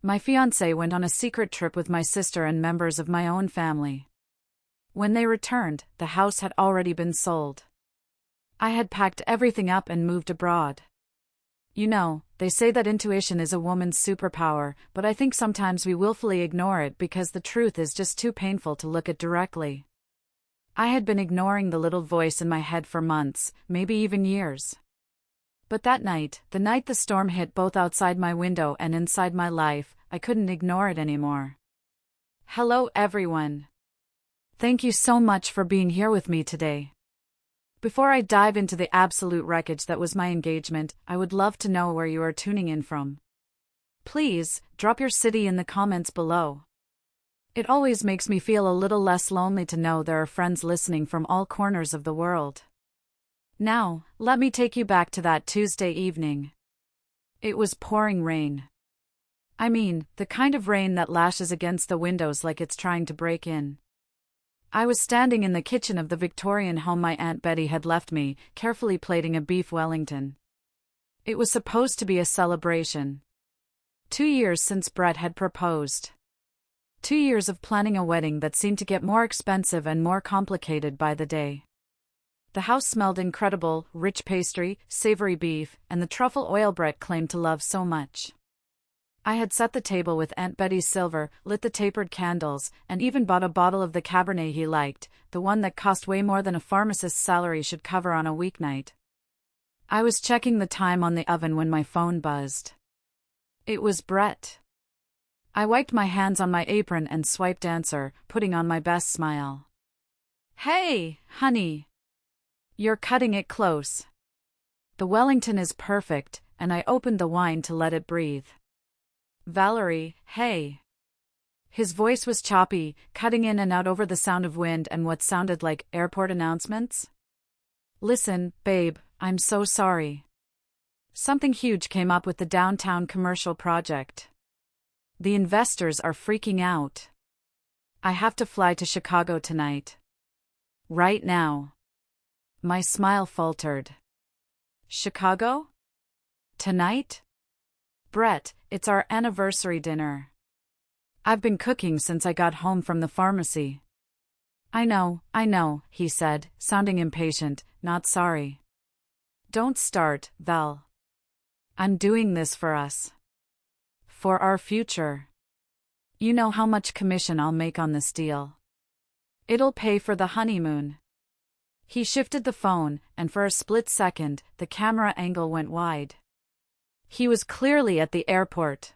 My fiance went on a secret trip with my sister and members of my own family. When they returned, the house had already been sold. I had packed everything up and moved abroad. You know, they say that intuition is a woman's superpower, but I think sometimes we willfully ignore it because the truth is just too painful to look at directly. I had been ignoring the little voice in my head for months, maybe even years. But that night, the night the storm hit both outside my window and inside my life, I couldn't ignore it anymore. Hello everyone. Thank you so much for being here with me today. Before I dive into the absolute wreckage that was my engagement, I would love to know where you are tuning in from. Please, drop your city in the comments below. It always makes me feel a little less lonely to know there are friends listening from all corners of the world. Now, let me take you back to that Tuesday evening. It was pouring rain. I mean, the kind of rain that lashes against the windows like it's trying to break in. I was standing in the kitchen of the Victorian home my Aunt Betty had left me, carefully plating a beef Wellington. It was supposed to be a celebration. 2 years since Brett had proposed. 2 years of planning a wedding that seemed to get more expensive and more complicated by the day. The house smelled incredible, rich pastry, savory beef, and the truffle oil Brett claimed to love so much. I had set the table with Aunt Betty's silver, lit the tapered candles, and even bought a bottle of the Cabernet he liked, the one that cost way more than a pharmacist's salary should cover on a weeknight. I was checking the time on the oven when my phone buzzed. It was Brett. I wiped my hands on my apron and swiped answer, putting on my best smile. Hey, honey. You're cutting it close. The Wellington is perfect, and I opened the wine to let it breathe. Valerie, hey. His voice was choppy, cutting in and out over the sound of wind and what sounded like airport announcements. Listen, babe, I'm so sorry. Something huge came up with the downtown commercial project. The investors are freaking out. I have to fly to Chicago tonight. Right now. My smile faltered. Chicago? Tonight? Brett, it's our anniversary dinner. I've been cooking since I got home from the pharmacy. I know, he said, sounding impatient, not sorry. Don't start, Val. I'm doing this for us. For our future. You know how much commission I'll make on this deal. It'll pay for the honeymoon. He shifted the phone, and for a split second, the camera angle went wide. He was clearly at the airport.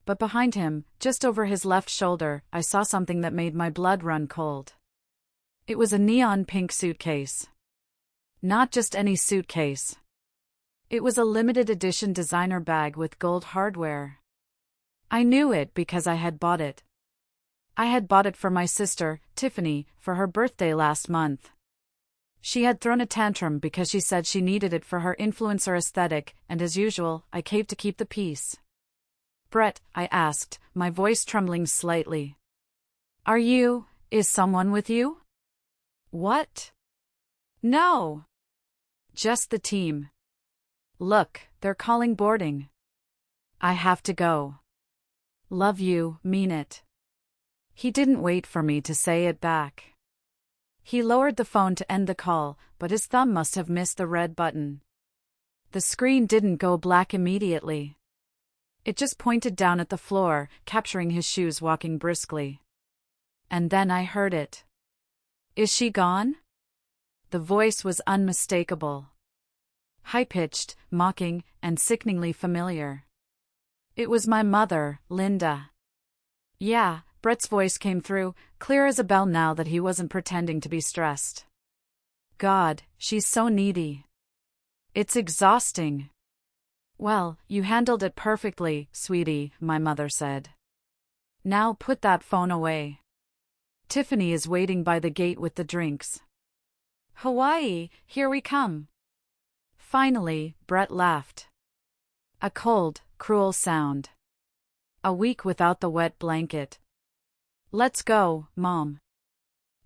But behind him, just over his left shoulder, I saw something that made my blood run cold. It was a neon pink suitcase. Not just any suitcase. It was a limited edition designer bag with gold hardware. I knew it because I had bought it. I had bought it for my sister, Tiffany, for her birthday last month. She had thrown a tantrum because she said she needed it for her influencer aesthetic, and as usual, I caved to keep the peace. Brett, I asked, my voice trembling slightly. Is someone with you? What? No. Just the team. Look, they're calling boarding. I have to go. Love you, mean it. He didn't wait for me to say it back. He lowered the phone to end the call, but his thumb must have missed the red button. The screen didn't go black immediately. It just pointed down at the floor, capturing his shoes walking briskly. And then I heard it. Is she gone? The voice was unmistakable. High-pitched, mocking, and sickeningly familiar. It was my mother, Linda. Yeah, Brett's voice came through, clear as a bell now that he wasn't pretending to be stressed. God, she's so needy. It's exhausting. Well, you handled it perfectly, sweetie, my mother said. Now put that phone away. Tiffany is waiting by the gate with the drinks. Hawaii, here we come. Finally, Brett laughed. A cold, cruel sound. A week without the wet blanket. Let's go, Mom.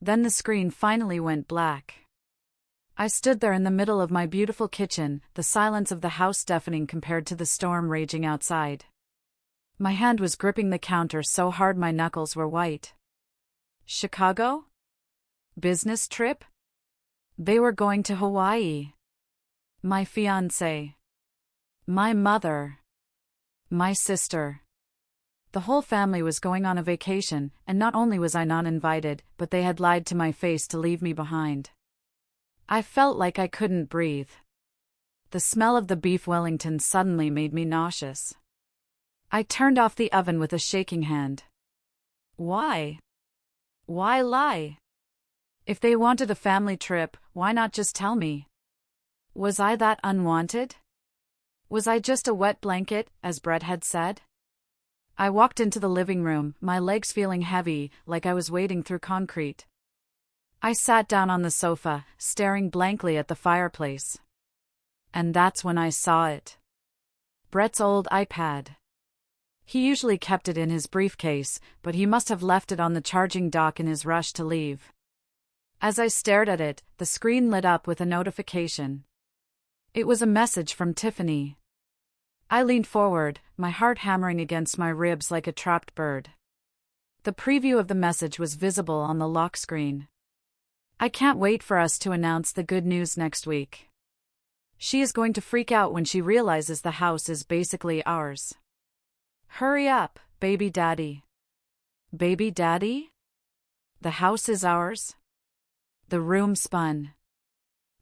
Then the screen finally went black. I stood there in the middle of my beautiful kitchen, the silence of the house deafening compared to the storm raging outside. My hand was gripping the counter so hard my knuckles were white. Chicago? Business trip? They were going to Hawaii. My fiance. My mother. My sister. The whole family was going on a vacation, and not only was I not invited, but they had lied to my face to leave me behind. I felt like I couldn't breathe. The smell of the beef Wellington suddenly made me nauseous. I turned off the oven with a shaking hand. Why? Why lie? If they wanted a family trip, why not just tell me? Was I that unwanted? Was I just a wet blanket, as Brett had said? I walked into the living room, my legs feeling heavy, like I was wading through concrete. I sat down on the sofa, staring blankly at the fireplace. And that's when I saw it. Brett's old iPad. He usually kept it in his briefcase, but he must have left it on the charging dock in his rush to leave. As I stared at it, the screen lit up with a notification. It was a message from Tiffany. I leaned forward, my heart hammering against my ribs like a trapped bird. The preview of the message was visible on the lock screen. I can't wait for us to announce the good news next week. She is going to freak out when she realizes the house is basically ours. Hurry up, baby daddy. Baby daddy? The house is ours? The room spun.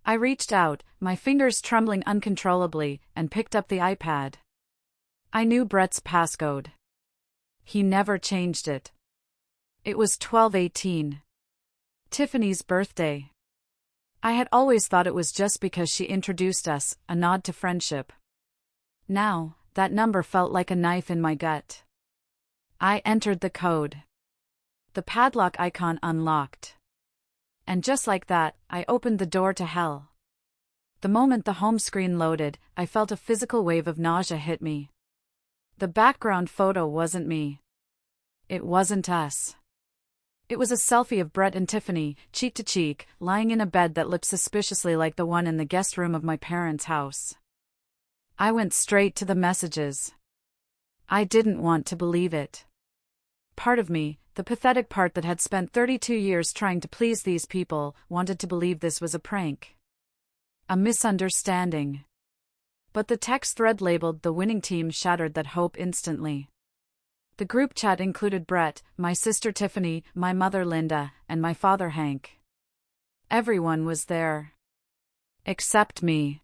I reached out, my fingers trembling uncontrollably, and picked up the iPad. I knew Brett's passcode. He never changed it. It was 12/18. Tiffany's birthday. I had always thought it was just because she introduced us, a nod to friendship. Now, that number felt like a knife in my gut. I entered the code. The padlock icon unlocked. And just like that, I opened the door to hell. The moment the home screen loaded, I felt a physical wave of nausea hit me. The background photo wasn't me. It wasn't us. It was a selfie of Brett and Tiffany, cheek to cheek, lying in a bed that looked suspiciously like the one in the guest room of my parents' house. I went straight to the messages. I didn't want to believe it. Part of me, the pathetic part that had spent 32 years trying to please these people, wanted to believe this was a prank. A misunderstanding. But the text thread labeled "The winning team" shattered that hope instantly. The group chat included Brett, my sister Tiffany, my mother Linda, and my father Hank. Everyone was there. Except me.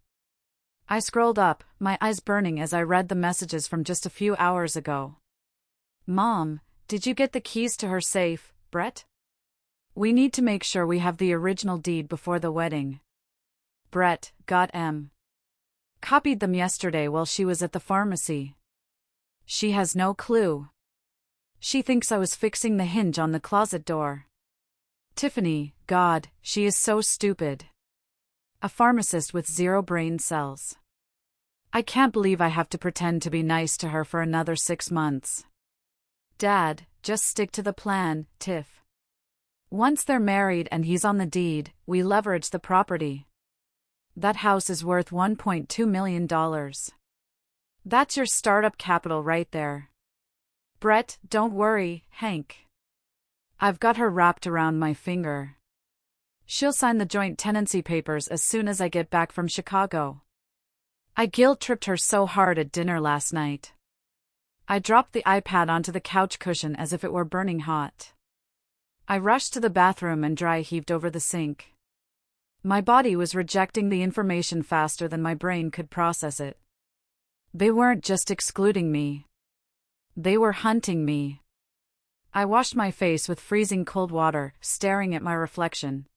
I scrolled up, my eyes burning as I read the messages from just a few hours ago. Mom, did you get the keys to her safe, Brett? We need to make sure we have the original deed before the wedding. Brett, got M. Copied them yesterday while she was at the pharmacy. She has no clue. She thinks I was fixing the hinge on the closet door. Tiffany, God, she is so stupid. A pharmacist with 0 brain cells. I can't believe I have to pretend to be nice to her for another 6 months. Dad, just stick to the plan, Tiff. Once they're married and he's on the deed, we leverage the property. That house is worth $1.2 million. That's your startup capital right there. Brett, don't worry, Hank. I've got her wrapped around my finger. She'll sign the joint tenancy papers as soon as I get back from Chicago. I guilt-tripped her so hard at dinner last night. I dropped the iPad onto the couch cushion as if it were burning hot. I rushed to the bathroom and dry-heaved over the sink. My body was rejecting the information faster than my brain could process it. They weren't just excluding me. They were hunting me. I washed my face with freezing cold water, staring at my reflection.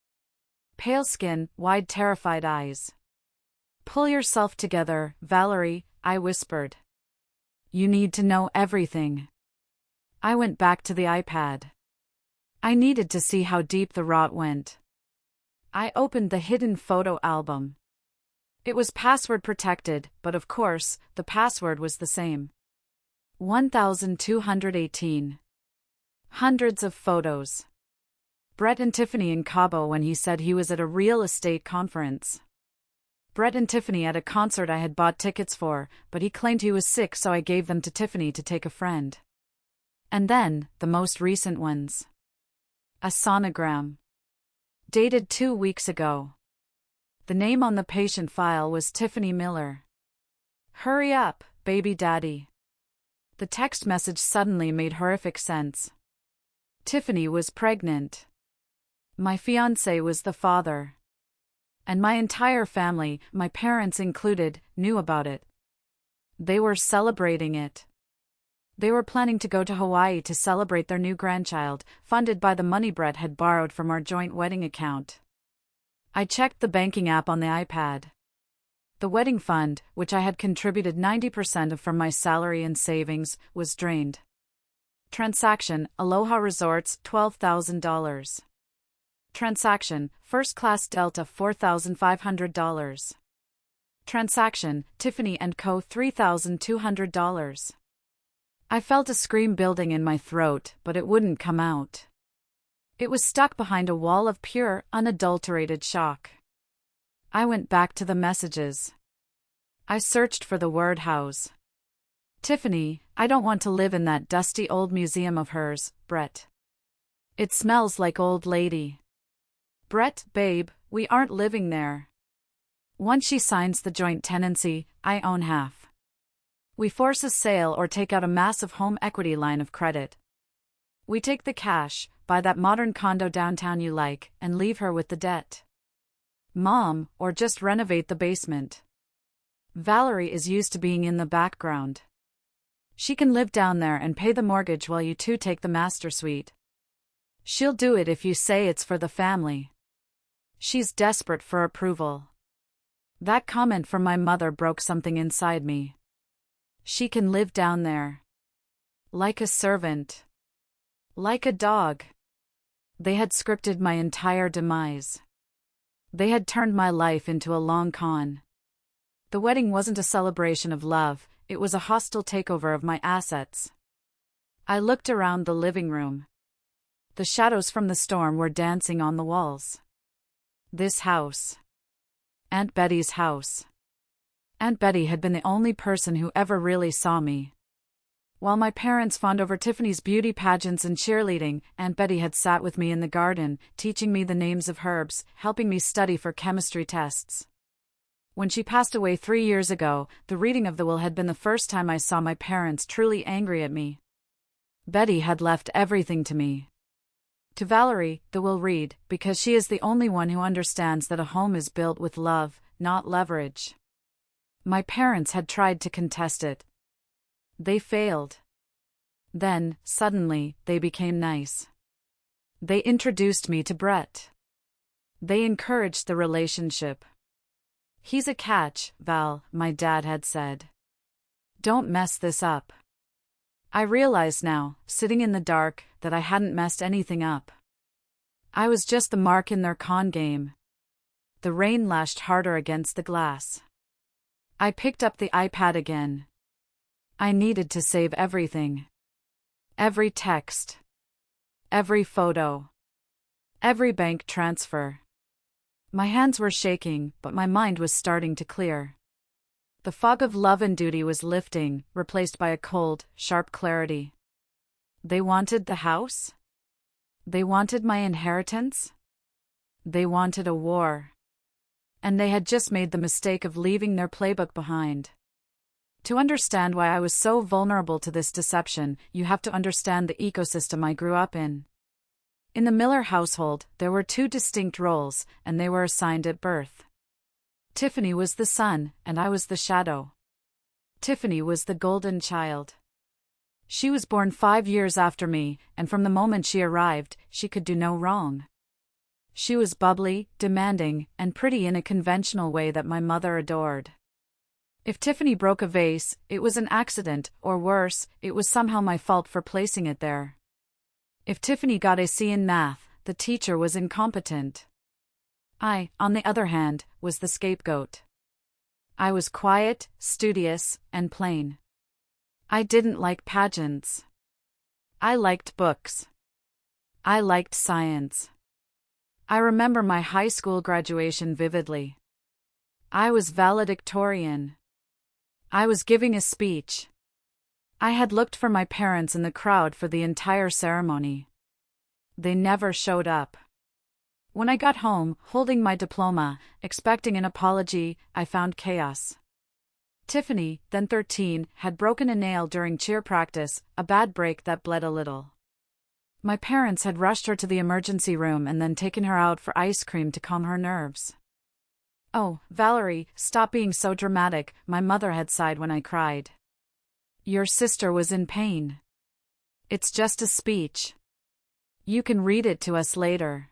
Pale skin, wide terrified eyes. Pull yourself together, Valerie, I whispered. You need to know everything. I went back to the iPad. I needed to see how deep the rot went. I opened the hidden photo album. It was password protected, but of course, the password was the same. 1218. Hundreds of photos. Brett and Tiffany in Cabo when he said he was at a real estate conference. Brett and Tiffany at a concert I had bought tickets for, but he claimed he was sick, so I gave them to Tiffany to take a friend. And then, the most recent ones. A sonogram. Dated 2 weeks ago. The name on the patient file was Tiffany Miller. Hurry up, baby daddy. The text message suddenly made horrific sense. Tiffany was pregnant. My fiance was the father. And my entire family, my parents included, knew about it. They were celebrating it. They were planning to go to Hawaii to celebrate their new grandchild, funded by the money Brett had borrowed from our joint wedding account. I checked the banking app on the iPad. The wedding fund, which I had contributed 90% of from my salary and savings, was drained. Transaction: Aloha Resorts, $12,000. Transaction: First Class Delta, $4,500. Transaction: Tiffany & Co., $3,200. I felt a scream building in my throat, but it wouldn't come out. It was stuck behind a wall of pure, unadulterated shock. I went back to the messages. I searched for the word house. Tiffany, I don't want to live in that dusty old museum of hers, Brett. It smells like old lady. Brett, babe, we aren't living there. Once she signs the joint tenancy, I own half. We force a sale or take out a massive home equity line of credit. We take the cash, buy that modern condo downtown you like, and leave her with the debt. Mom, or just renovate the basement. Valerie is used to being in the background. She can live down there and pay the mortgage while you two take the master suite. She'll do it if you say it's for the family. She's desperate for approval. That comment from my mother broke something inside me. She can live down there. Like a servant. Like a dog. They had scripted my entire demise. They had turned my life into a long con. The wedding wasn't a celebration of love, it was a hostile takeover of my assets. I looked around the living room. The shadows from the storm were dancing on the walls. This house. Aunt Betty's house. Aunt Betty had been the only person who ever really saw me. While my parents fawned over Tiffany's beauty pageants and cheerleading, Aunt Betty had sat with me in the garden, teaching me the names of herbs, helping me study for chemistry tests. When she passed away 3 years ago, the reading of the will had been the first time I saw my parents truly angry at me. Betty had left everything to me. To Valerie, the will read, because she is the only one who understands that a home is built with love, not leverage. My parents had tried to contest it. They failed. Then, suddenly, they became nice. They introduced me to Brett. They encouraged the relationship. He's a catch, Val, my dad had said. Don't mess this up. I realized now, sitting in the dark, that I hadn't messed anything up. I was just the mark in their con game. The rain lashed harder against the glass. I picked up the iPad again. I needed to save everything. Every text. Every photo. Every bank transfer. My hands were shaking, but my mind was starting to clear. The fog of love and duty was lifting, replaced by a cold, sharp clarity. They wanted the house? They wanted my inheritance? They wanted a war. And they had just made the mistake of leaving their playbook behind. To understand why I was so vulnerable to this deception, you have to understand the ecosystem I grew up in. In the Miller household, there were 2 distinct roles, and they were assigned at birth. Tiffany was the sun, and I was the shadow. Tiffany was the golden child. She was born 5 years after me, and from the moment she arrived, she could do no wrong. She was bubbly, demanding, and pretty in a conventional way that my mother adored. If Tiffany broke a vase, it was an accident, or worse, it was somehow my fault for placing it there. If Tiffany got a C in math, the teacher was incompetent. I, on the other hand, was the scapegoat. I was quiet, studious, and plain. I didn't like pageants. I liked books. I liked science. I remember my high school graduation vividly. I was valedictorian. I was giving a speech. I had looked for my parents in the crowd for the entire ceremony. They never showed up. When I got home, holding my diploma, expecting an apology, I found chaos. Tiffany, then 13, had broken a nail during cheer practice, a bad break that bled a little. My parents had rushed her to the emergency room and then taken her out for ice cream to calm her nerves. "Oh, Valerie, stop being so dramatic," my mother had sighed when I cried. "Your sister was in pain. It's just a speech. You can read it to us later."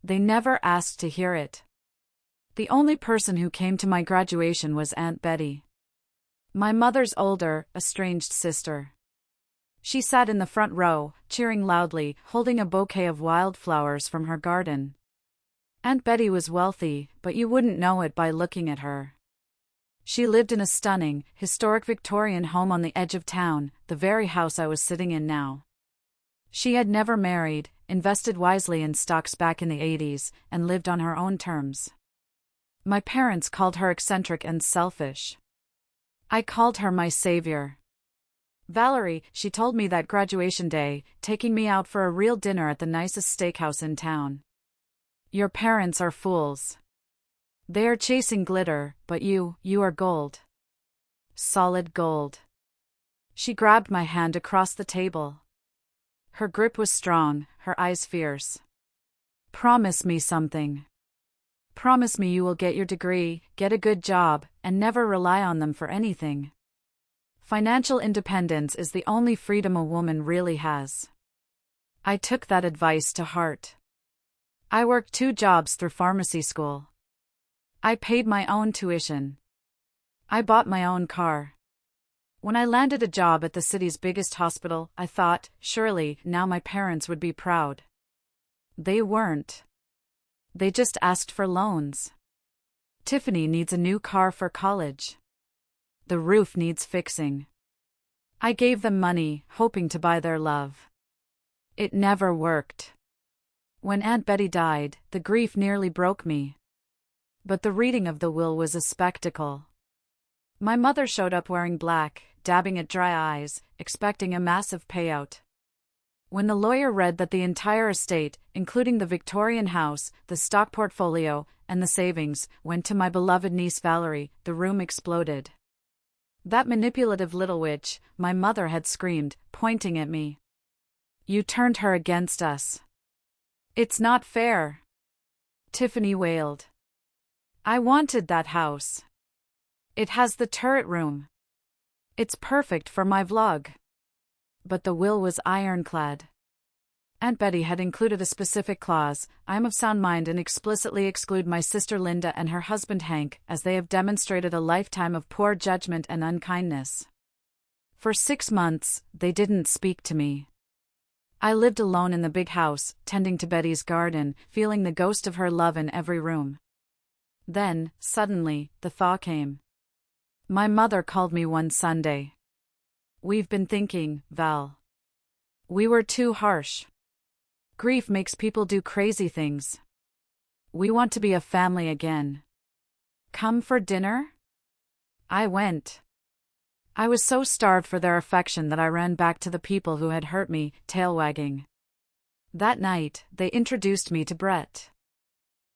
They never asked to hear it. The only person who came to my graduation was Aunt Betty, my mother's older, estranged sister. She sat in the front row, cheering loudly, holding a bouquet of wildflowers from her garden. Aunt Betty was wealthy, but you wouldn't know it by looking at her. She lived in a stunning, historic Victorian home on the edge of town, the very house I was sitting in now. She had never married, invested wisely in stocks back in the 80s, and lived on her own terms. My parents called her eccentric and selfish. I called her my savior. "Valerie," she told me that graduation day, taking me out for a real dinner at the nicest steakhouse in town. "Your parents are fools. They are chasing glitter, but you are gold. Solid gold." She grabbed my hand across the table. Her grip was strong, her eyes fierce. "Promise me something. Promise me you will get your degree, get a good job, and never rely on them for anything. Financial independence is the only freedom a woman really has." I took that advice to heart. I worked 2 jobs through pharmacy school. I paid my own tuition. I bought my own car. When I landed a job at the city's biggest hospital, I thought, surely, now my parents would be proud. They weren't. They just asked for loans. "Tiffany needs a new car for college. The roof needs fixing." I gave them money, hoping to buy their love. It never worked. When Aunt Betty died, the grief nearly broke me. But the reading of the will was a spectacle. My mother showed up wearing black, dabbing at dry eyes, expecting a massive payout. When the lawyer read that the entire estate, including the Victorian house, the stock portfolio, and the savings, went to my beloved niece Valerie, the room exploded. "That manipulative little witch," my mother had screamed, pointing at me. "You turned her against us. It's not fair." Tiffany wailed. "I wanted that house. It has the turret room. It's perfect for my vlog." But the will was ironclad. Aunt Betty had included a specific clause: "I am of sound mind and explicitly exclude my sister Linda and her husband Hank, as they have demonstrated a lifetime of poor judgment and unkindness." For 6 months, they didn't speak to me. I lived alone in the big house, tending to Betty's garden, feeling the ghost of her love in every room. Then, suddenly, the thaw came. My mother called me one Sunday. "We've been thinking, Val. We were too harsh. Grief makes people do crazy things. We want to be a family again. Come for dinner?" I went. I was so starved for their affection that I ran back to the people who had hurt me, tail wagging. That night, they introduced me to Brett.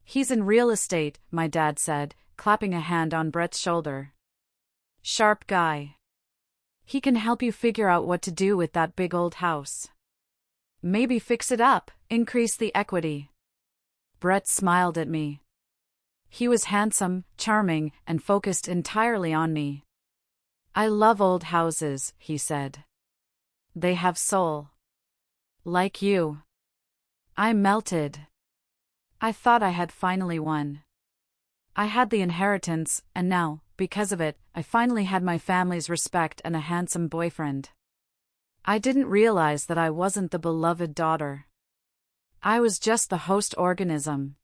"He's in real estate," my dad said, clapping a hand on Brett's shoulder. "Sharp guy. He can help you figure out what to do with that big old house. Maybe fix it up, increase the equity." Brett smiled at me. He was handsome, charming, and focused entirely on me. "I love old houses," he said. "They have soul. Like you." I melted. I thought I had finally won. I had the inheritance, and now, because of it, I finally had my family's respect and a handsome boyfriend. I didn't realize that I wasn't the beloved daughter. I was just the host organism.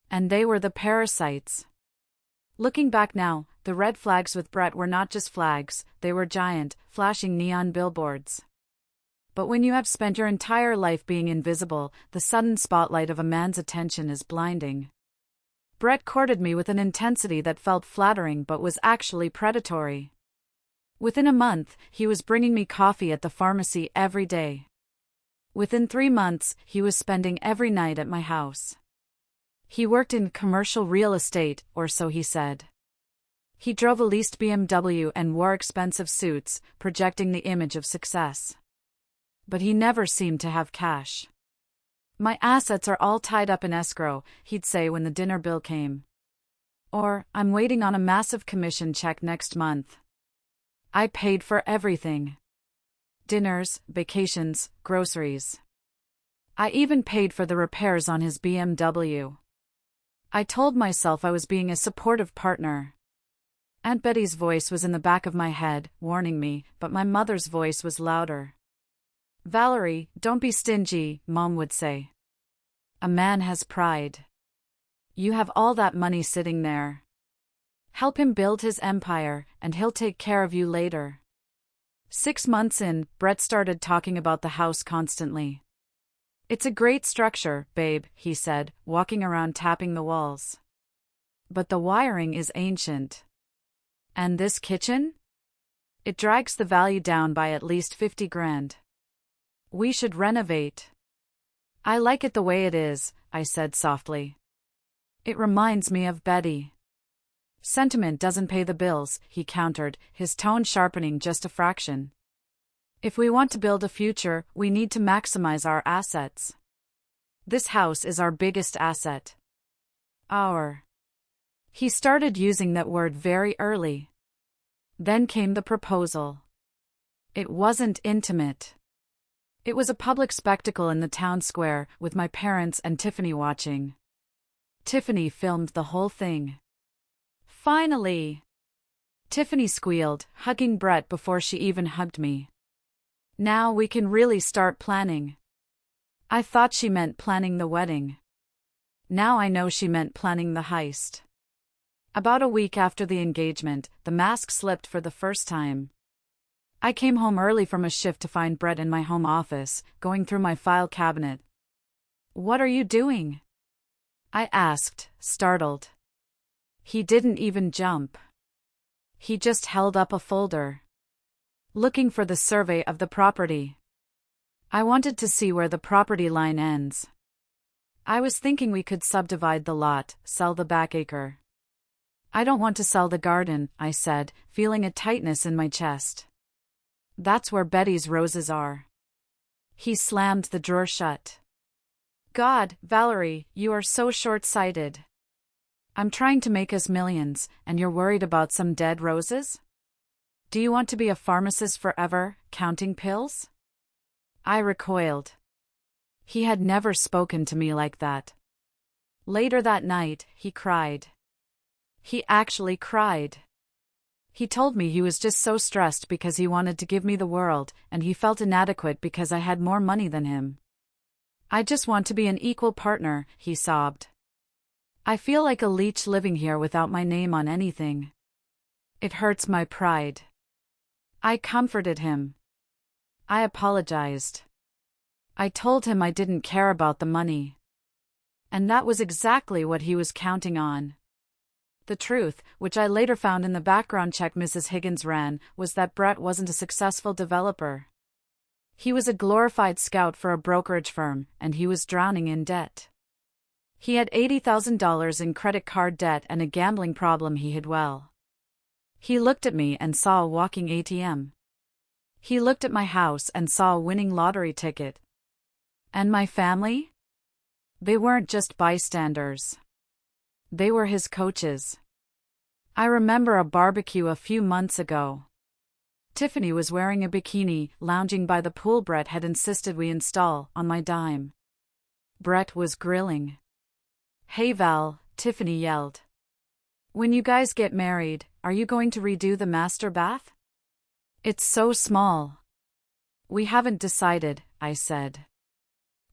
And they were the parasites. Looking back now, the red flags with Brett were not just flags, they were giant, flashing neon billboards. But when you have spent your entire life being invisible, the sudden spotlight of a man's attention is blinding. Brett courted me with an intensity that felt flattering but was actually predatory. Within a month, he was bringing me coffee at the pharmacy every day. Within 3 months, he was spending every night at my house. He worked in commercial real estate, or so he said. He drove a leased BMW and wore expensive suits, projecting the image of success. But he never seemed to have cash. "My assets are all tied up in escrow," he'd say when the dinner bill came. Or, "I'm waiting on a massive commission check next month." I paid for everything. Dinners, vacations, groceries. I even paid for the repairs on his BMW. I told myself I was being a supportive partner. Aunt Betty's voice was in the back of my head, warning me, but my mother's voice was louder. "Valerie, don't be stingy," Mom would say. "A man has pride. You have all that money sitting there. Help him build his empire, and he'll take care of you later." 6 months in, Brett started talking about the house constantly. "It's a great structure, babe," he said, walking around tapping the walls. "But the wiring is ancient. And this kitchen? It drags the value down by at least 50 grand. We should renovate." "I like it the way it is," I said softly. "It reminds me of Betty." "Sentiment doesn't pay the bills," he countered, his tone sharpening just a fraction. "If we want to build a future, we need to maximize our assets. This house is our biggest asset." He started using that word very early. Then came the proposal. It wasn't intimate. It was a public spectacle in the town square, with my parents and Tiffany watching. Tiffany filmed the whole thing. "Finally!" Tiffany squealed, hugging Brett before she even hugged me. "Now we can really start planning." I thought she meant planning the wedding. Now I know she meant planning the heist. About a week after the engagement, the mask slipped for the first time. I came home early from a shift to find Brett in my home office, going through my file cabinet. "What are you doing?" I asked, startled. He didn't even jump. He just held up a folder. "Looking for the survey of the property." I wanted to see where the property line ends. I was thinking we could subdivide the lot, sell the back acre. "I don't want to sell the garden," I said, feeling a tightness in my chest. "That's where Betty's roses are." He slammed the drawer shut. "God, Valerie, you are so short-sighted. I'm trying to make us millions, and you're worried about some dead roses? Do you want to be a pharmacist forever, counting pills?" I recoiled. He had never spoken to me like that. Later that night, he cried. He actually cried. He told me he was just so stressed because he wanted to give me the world, and he felt inadequate because I had more money than him. "I just want to be an equal partner," he sobbed. "I feel like a leech living here without my name on anything. It hurts my pride." I comforted him. I apologized. I told him I didn't care about the money. And that was exactly what he was counting on. The truth, which I later found in the background check Mrs. Higgins ran, was that Brett wasn't a successful developer. He was a glorified scout for a brokerage firm, and he was drowning in debt. He had $80,000 in credit card debt and a gambling problem he hid well. He looked at me and saw a walking ATM. He looked at my house and saw a winning lottery ticket. And my family? They weren't just bystanders. They were his coaches. I remember a barbecue a few months ago. Tiffany was wearing a bikini, lounging by the pool Brett had insisted we install, on my dime. Brett was grilling. "Hey Val," Tiffany yelled. "When you guys get married, are you going to redo the master bath? It's so small." "We haven't decided," I said.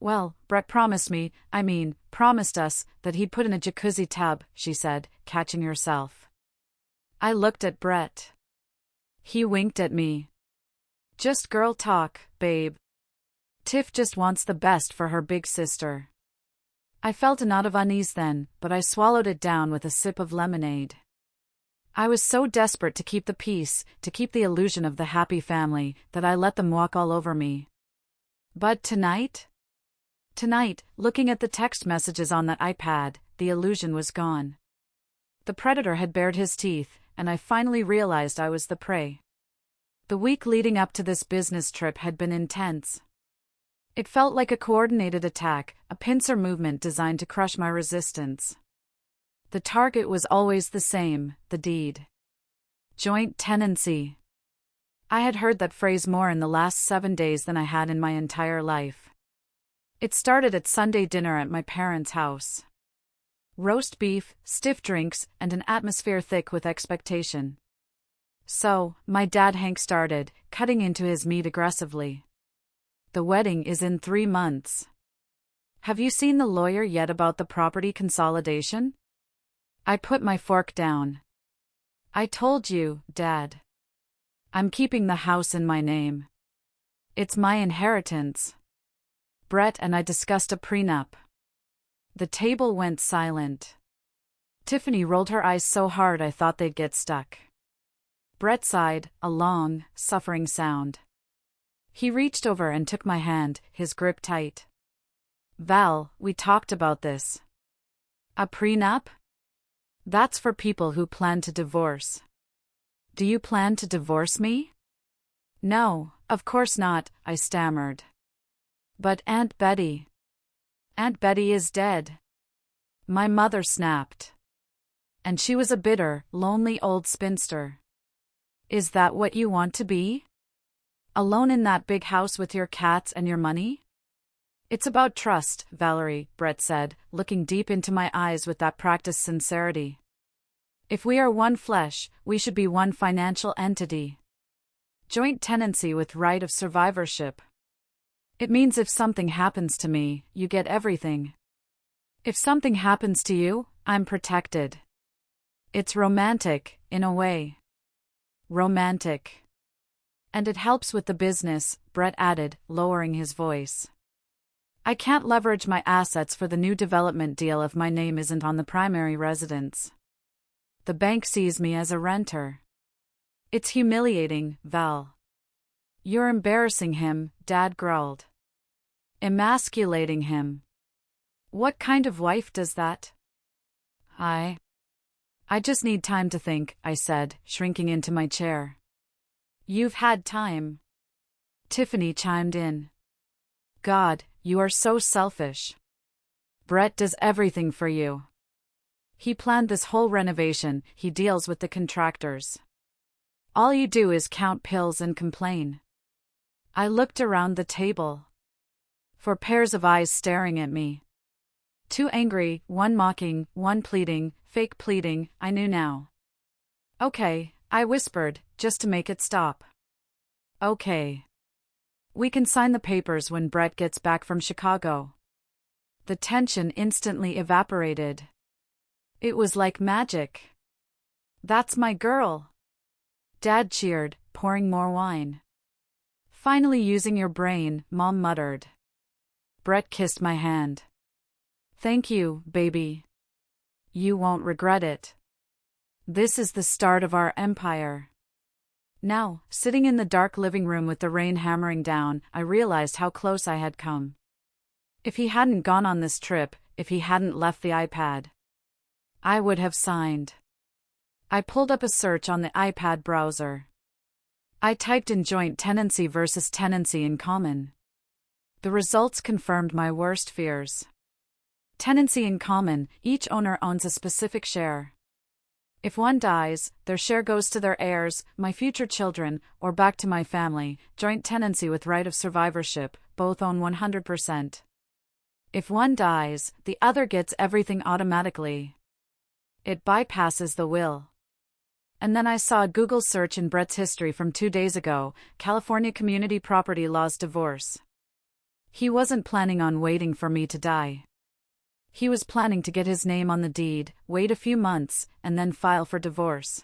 "Well, Brett promised us, that he'd put in a jacuzzi tub," she said, catching herself. I looked at Brett. He winked at me. "Just girl talk, babe. Tiff just wants the best for her big sister." I felt a knot of unease then, but I swallowed it down with a sip of lemonade. I was so desperate to keep the peace, to keep the illusion of the happy family, that I let them walk all over me. But tonight? Tonight, looking at the text messages on that iPad, the illusion was gone. The predator had bared his teeth, and I finally realized I was the prey. The week leading up to this business trip had been intense. It felt like a coordinated attack, a pincer movement designed to crush my resistance. The target was always the same, the deed. Joint tenancy. I had heard that phrase more in the last 7 days than I had in my entire life. It started at Sunday dinner at my parents' house. Roast beef, stiff drinks, and an atmosphere thick with expectation. So, my dad Hank started, cutting into his meat aggressively. The wedding is in 3 months. Have you seen the lawyer yet about the property consolidation? I put my fork down. I told you, Dad. I'm keeping the house in my name. It's my inheritance. Brett and I discussed a prenup. The table went silent. Tiffany rolled her eyes so hard I thought they'd get stuck. Brett sighed, a long, suffering sound. He reached over and took my hand, his grip tight. Val, we talked about this. A prenup? That's for people who plan to divorce. Do you plan to divorce me? No, of course not, I stammered. But Aunt Betty. Aunt Betty is dead. My mother snapped. And she was a bitter, lonely old spinster. Is that what you want to be? Alone in that big house with your cats and your money? It's about trust, Valerie, Brett said, looking deep into my eyes with that practiced sincerity. If we are one flesh, we should be one financial entity. Joint tenancy with right of survivorship. It means if something happens to me, you get everything. If something happens to you, I'm protected. It's romantic, in a way. Romantic. And it helps with the business, Brett added, lowering his voice. I can't leverage my assets for the new development deal if my name isn't on the primary residence. The bank sees me as a renter. It's humiliating, Val. You're embarrassing him, Dad growled. Emasculating him. What kind of wife does that? I just need time to think, I said, shrinking into my chair. You've had time. Tiffany chimed in. God, you are so selfish. Brett does everything for you. He planned this whole renovation, he deals with the contractors. All you do is count pills and complain. I looked around the table. 4 pairs of eyes staring at me. 2 angry, 1 mocking, 1 pleading, fake pleading, I knew now. Okay, I whispered, just to make it stop. Okay. We can sign the papers when Brett gets back from Chicago. The tension instantly evaporated. It was like magic. That's my girl. Dad cheered, pouring more wine. Finally using your brain, Mom muttered. Brett kissed my hand. Thank you, baby. You won't regret it. This is the start of our empire. Now, sitting in the dark living room with the rain hammering down, I realized how close I had come. If he hadn't gone on this trip, if he hadn't left the iPad, I would have signed. I pulled up a search on the iPad browser. I typed in joint tenancy versus tenancy in common. The results confirmed my worst fears. Tenancy in common, each owner owns a specific share. If one dies, their share goes to their heirs, my future children, or back to my family. Joint tenancy with right of survivorship, both own 100%. If one dies, the other gets everything automatically. It bypasses the will. And then I saw a Google search in Brett's history from 2 days ago, California Community Property Laws Divorce. He wasn't planning on waiting for me to die. He was planning to get his name on the deed, wait a few months, and then file for divorce.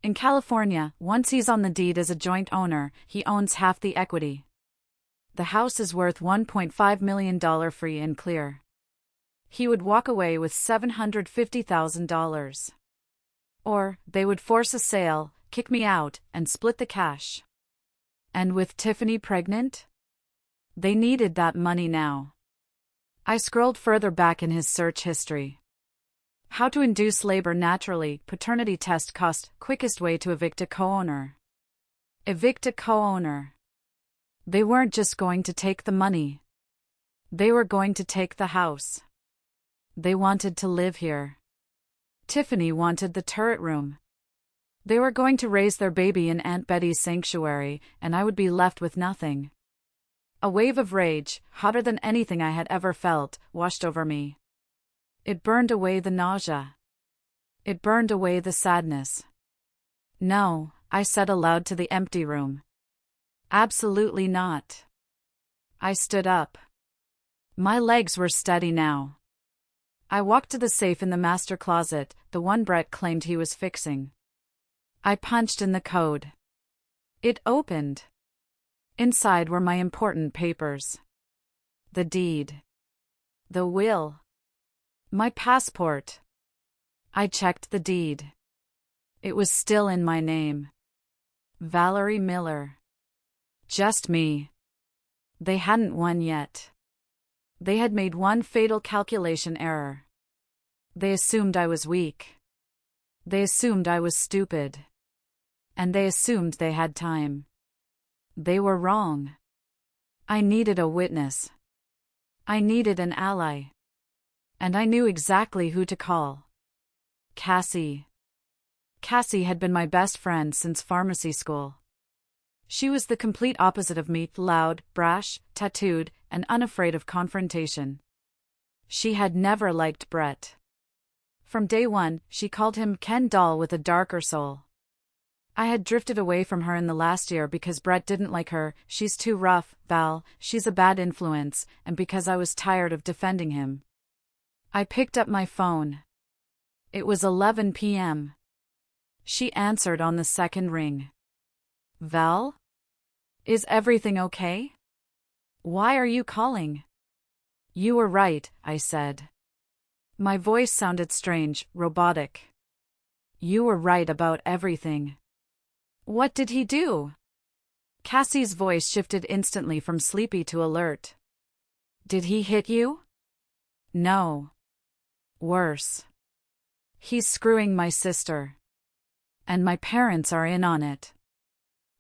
In California, once he's on the deed as a joint owner, he owns half the equity. The house is worth $1.5 million free and clear. He would walk away with $750,000. Or, they would force a sale, kick me out, and split the cash. And with Tiffany pregnant? They needed that money now. I scrolled further back in his search history. How to induce labor naturally, paternity test cost, quickest way to evict a co-owner. Evict a co-owner. They weren't just going to take the money. They were going to take the house. They wanted to live here. Tiffany wanted the turret room. They were going to raise their baby in Aunt Betty's sanctuary, and I would be left with nothing. A wave of rage, hotter than anything I had ever felt, washed over me. It burned away the nausea. It burned away the sadness. No, I said aloud to the empty room. Absolutely not. I stood up. My legs were steady now. I walked to the safe in the master closet, the one Brett claimed he was fixing. I punched in the code. It opened. Inside were my important papers. The deed. The will. My passport. I checked the deed. It was still in my name. Valerie Miller. Just me. They hadn't won yet. They had made one fatal calculation error. They assumed I was weak. They assumed I was stupid. And they assumed they had time. They were wrong. I needed a witness. I needed an ally. And I knew exactly who to call. Cassie. Cassie had been my best friend since pharmacy school. She was the complete opposite of me, loud, brash, tattooed, and unafraid of confrontation. She had never liked Brett. From day one, she called him Ken doll with a darker soul. I had drifted away from her in the last year because Brett didn't like her. She's too rough, Val, she's a bad influence, and because I was tired of defending him. I picked up my phone. It was 11 p.m. She answered on the second ring. Val? Is everything okay? Why are you calling? You were right, I said. My voice sounded strange, robotic. You were right about everything. What did he do? Cassie's voice shifted instantly from sleepy to alert. Did he hit you? No. Worse. He's screwing my sister. And my parents are in on it.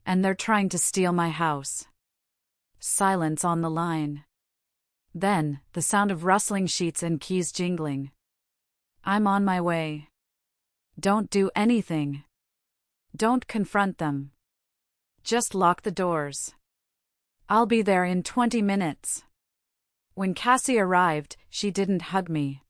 And they're trying to steal my house. Silence on the line. Then, the sound of rustling sheets and keys jingling. I'm on my way. Don't do anything. Don't confront them. Just lock the doors. I'll be there in 20 minutes. When Cassie arrived, she didn't hug me.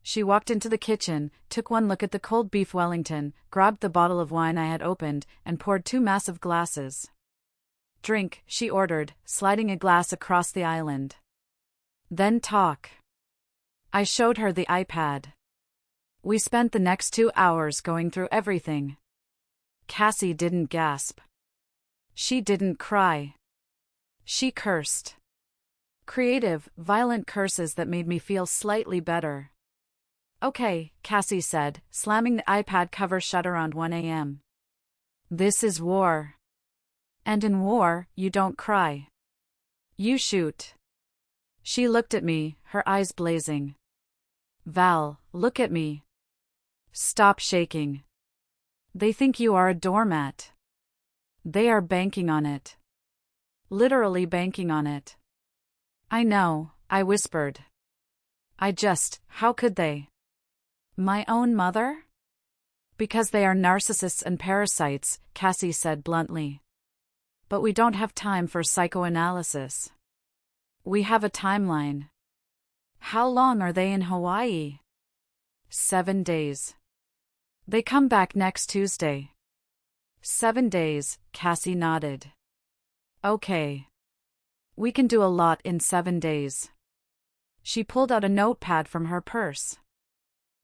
She walked into the kitchen, took one look at the cold beef Wellington, grabbed the bottle of wine I had opened, and poured 2 massive glasses. Drink, she ordered, sliding a glass across the island. Then talk. I showed her the iPad. We spent the next 2 hours going through everything. Cassie didn't gasp. She didn't cry. She cursed. Creative, violent curses that made me feel slightly better. Okay, Cassie said, slamming the iPad cover shut around 1 a.m. This is war. And in war, you don't cry. You shoot. She looked at me, her eyes blazing. Val, look at me. Stop shaking. They think you are a doormat. They are banking on it. Literally banking on it. I know, I whispered. How could they? My own mother? Because they are narcissists and parasites, Cassie said bluntly. But we don't have time for psychoanalysis. We have a timeline. How long are they in Hawaii? 7 days. They come back next Tuesday. 7 days, Cassie nodded. Okay. We can do a lot in 7 days. She pulled out a notepad from her purse.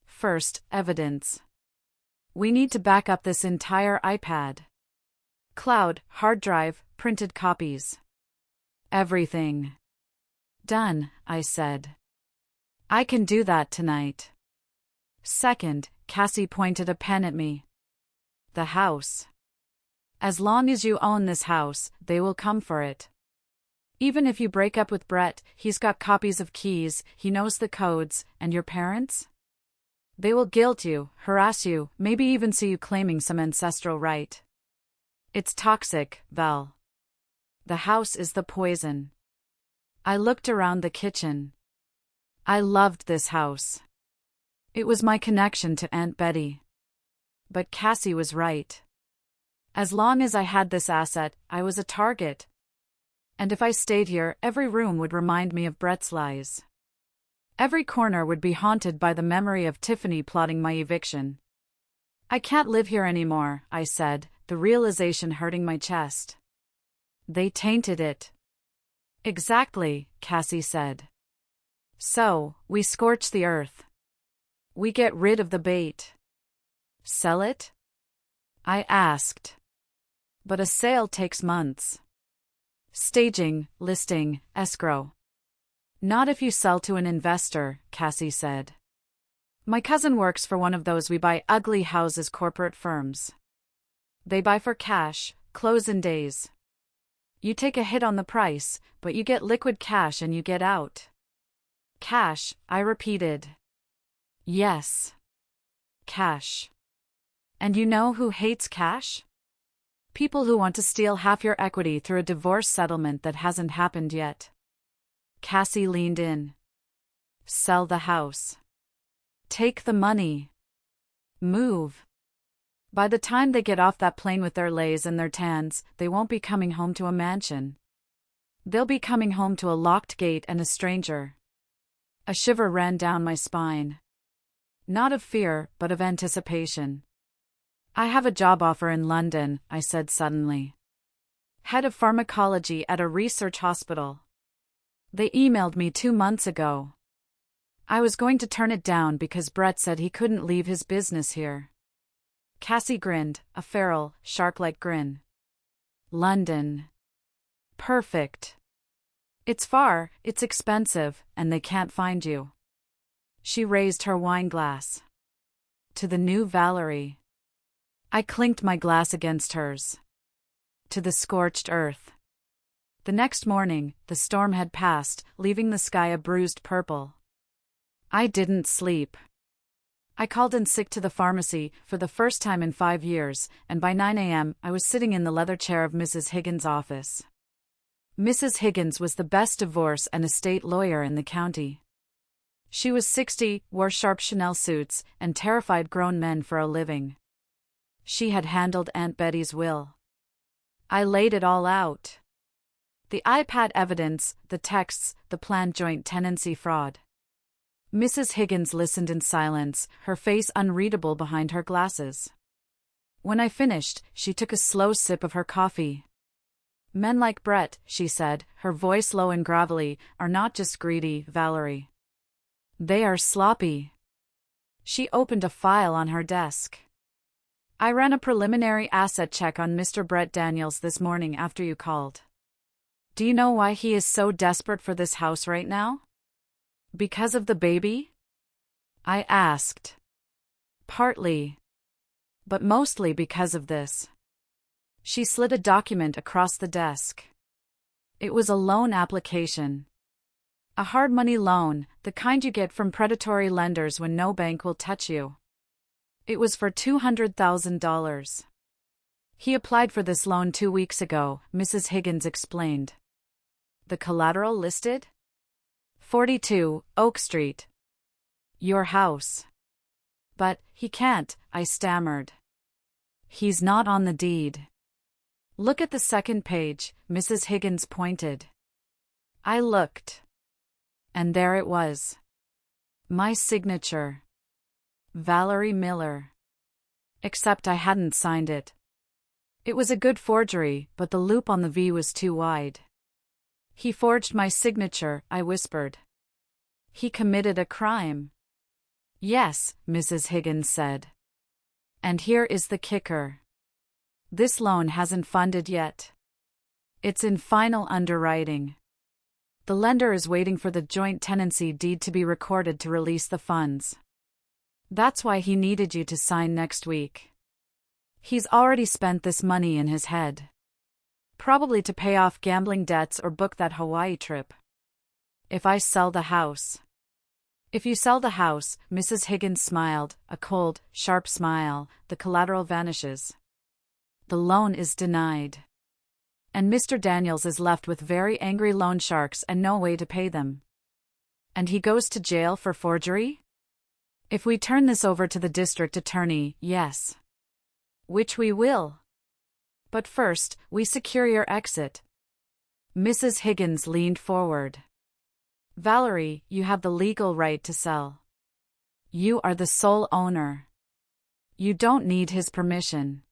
First, evidence. We need to back up this entire iPad. Cloud, hard drive, printed copies. Everything. Done, I said. I can do that tonight. Second, Cassie pointed a pen at me. The house. As long as you own this house, they will come for it. Even if you break up with Brett, he's got copies of keys, he knows the codes, and your parents? They will guilt you, harass you, maybe even see you claiming some ancestral right. It's toxic, Val. The house is the poison. I looked around the kitchen. I loved this house. It was my connection to Aunt Betty. But Cassie was right. As long as I had this asset, I was a target. And if I stayed here, every room would remind me of Brett's lies. Every corner would be haunted by the memory of Tiffany plotting my eviction. I can't live here anymore, I said, the realization hurting my chest. They tainted it. Exactly, Cassie said. So, we scorch the earth. We get rid of the bait. Sell it? I asked. But a sale takes months. Staging, listing, escrow. Not if you sell to an investor, Cassie said. My cousin works for one of those we buy ugly houses corporate firms. They buy for cash, close in days. You take a hit on the price, but you get liquid cash and you get out. Cash, I repeated. Yes. Cash. And you know who hates cash? People who want to steal half your equity through a divorce settlement that hasn't happened yet. Cassie leaned in. Sell the house. Take the money. Move. By the time they get off that plane with their lays and their tans, they won't be coming home to a mansion. They'll be coming home to a locked gate and a stranger. A shiver ran down my spine. Not of fear, but of anticipation. I have a job offer in London, I said suddenly. Head of pharmacology at a research hospital. They emailed me 2 months ago. I was going to turn it down because Brett said he couldn't leave his business here. Cassie grinned, a feral, shark-like grin. London. Perfect. It's far, it's expensive, and they can't find you. She raised her wine glass. To the new Valerie. I clinked my glass against hers. To the scorched earth. The next morning, the storm had passed, leaving the sky a bruised purple. I didn't sleep. I called in sick to the pharmacy for the first time in 5 years, and by 9 a.m. I was sitting in the leather chair of Mrs. Higgins' office. Mrs. Higgins was the best divorce and estate lawyer in the county. She was 60, wore sharp Chanel suits, and terrified grown men for a living. She had handled Aunt Betty's will. I laid it all out. The iPad evidence, the texts, the planned joint tenancy fraud. Mrs. Higgins listened in silence, her face unreadable behind her glasses. When I finished, she took a slow sip of her coffee. Men like Brett, she said, her voice low and gravelly, are not just greedy, Valerie. They are sloppy. She opened a file on her desk. I ran a preliminary asset check on Mr. Brett Daniels this morning after you called. Do you know why he is so desperate for this house right now? Because of the baby? I asked. Partly. But mostly because of this. She slid a document across the desk. It was a loan application. A hard money loan, the kind you get from predatory lenders when no bank will touch you. It was for $200,000. He applied for this loan 2 weeks ago, Mrs. Higgins explained. The collateral listed? 42, Oak Street. Your house. But, he can't, I stammered. He's not on the deed. Look at the second page, Mrs. Higgins pointed. I looked. And there it was. My signature. Valerie Miller. Except I hadn't signed it. It was a good forgery, but the loop on the V was too wide. He forged my signature, I whispered. He committed a crime. Yes, Mrs. Higgins said. And here is the kicker. This loan hasn't funded yet. It's in final underwriting. The lender is waiting for the joint tenancy deed to be recorded to release the funds. That's why he needed you to sign next week. He's already spent this money in his head. Probably to pay off gambling debts or book that Hawaii trip. If I sell the house. If you sell the house, Mrs. Higgins smiled, a cold, sharp smile, the collateral vanishes. The loan is denied. And Mr. Daniels is left with very angry loan sharks and no way to pay them. And he goes to jail for forgery? If we turn this over to the district attorney, yes. Which we will. But first, we secure your exit. Mrs. Higgins leaned forward. Valerie, you have the legal right to sell. You are the sole owner. You don't need his permission.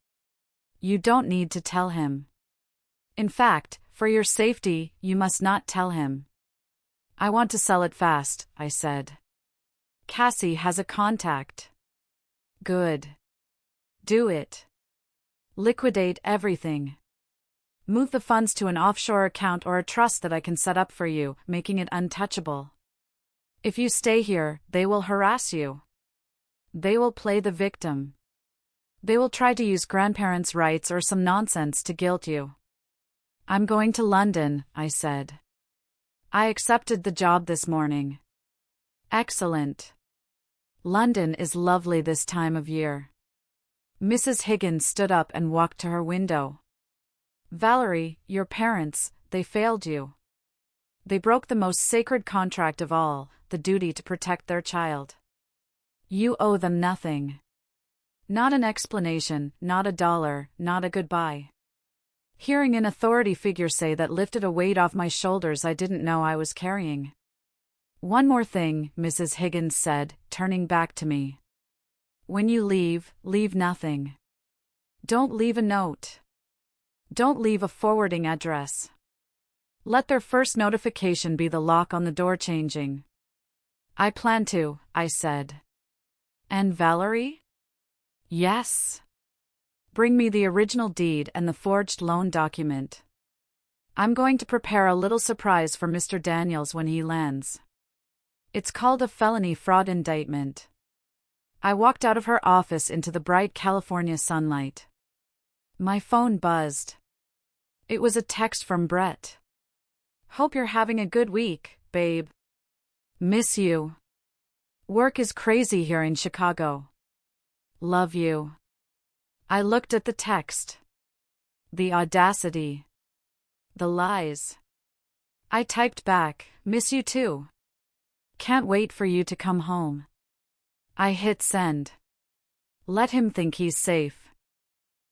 You don't need to tell him. In fact, for your safety, you must not tell him. I want to sell it fast, I said. Cassie has a contact. Good. Do it. Liquidate everything. Move the funds to an offshore account or a trust that I can set up for you, making it untouchable. If you stay here, they will harass you. They will play the victim. They will try to use grandparents' rights or some nonsense to guilt you. I'm going to London, I said. I accepted the job this morning. Excellent. London is lovely this time of year. Mrs. Higgins stood up and walked to her window. Valerie, your parents, they failed you. They broke the most sacred contract of all, the duty to protect their child. You owe them nothing. Not an explanation, not a dollar, not a goodbye. Hearing an authority figure say that lifted a weight off my shoulders I didn't know I was carrying. One more thing, Mrs. Higgins said, turning back to me. When you leave, leave nothing. Don't leave a note. Don't leave a forwarding address. Let their first notification be the lock on the door changing. I plan to, I said. And Valerie? Yes. Bring me the original deed and the forged loan document. I'm going to prepare a little surprise for Mr. Daniels when he lands. It's called a felony fraud indictment. I walked out of her office into the bright California sunlight. My phone buzzed. It was a text from Brett. Hope you're having a good week, babe. Miss you. Work is crazy here in Chicago. Love you. I looked at the text. The audacity. The lies. I typed back, miss you too. Can't wait for you to come home. I hit send. Let him think he's safe.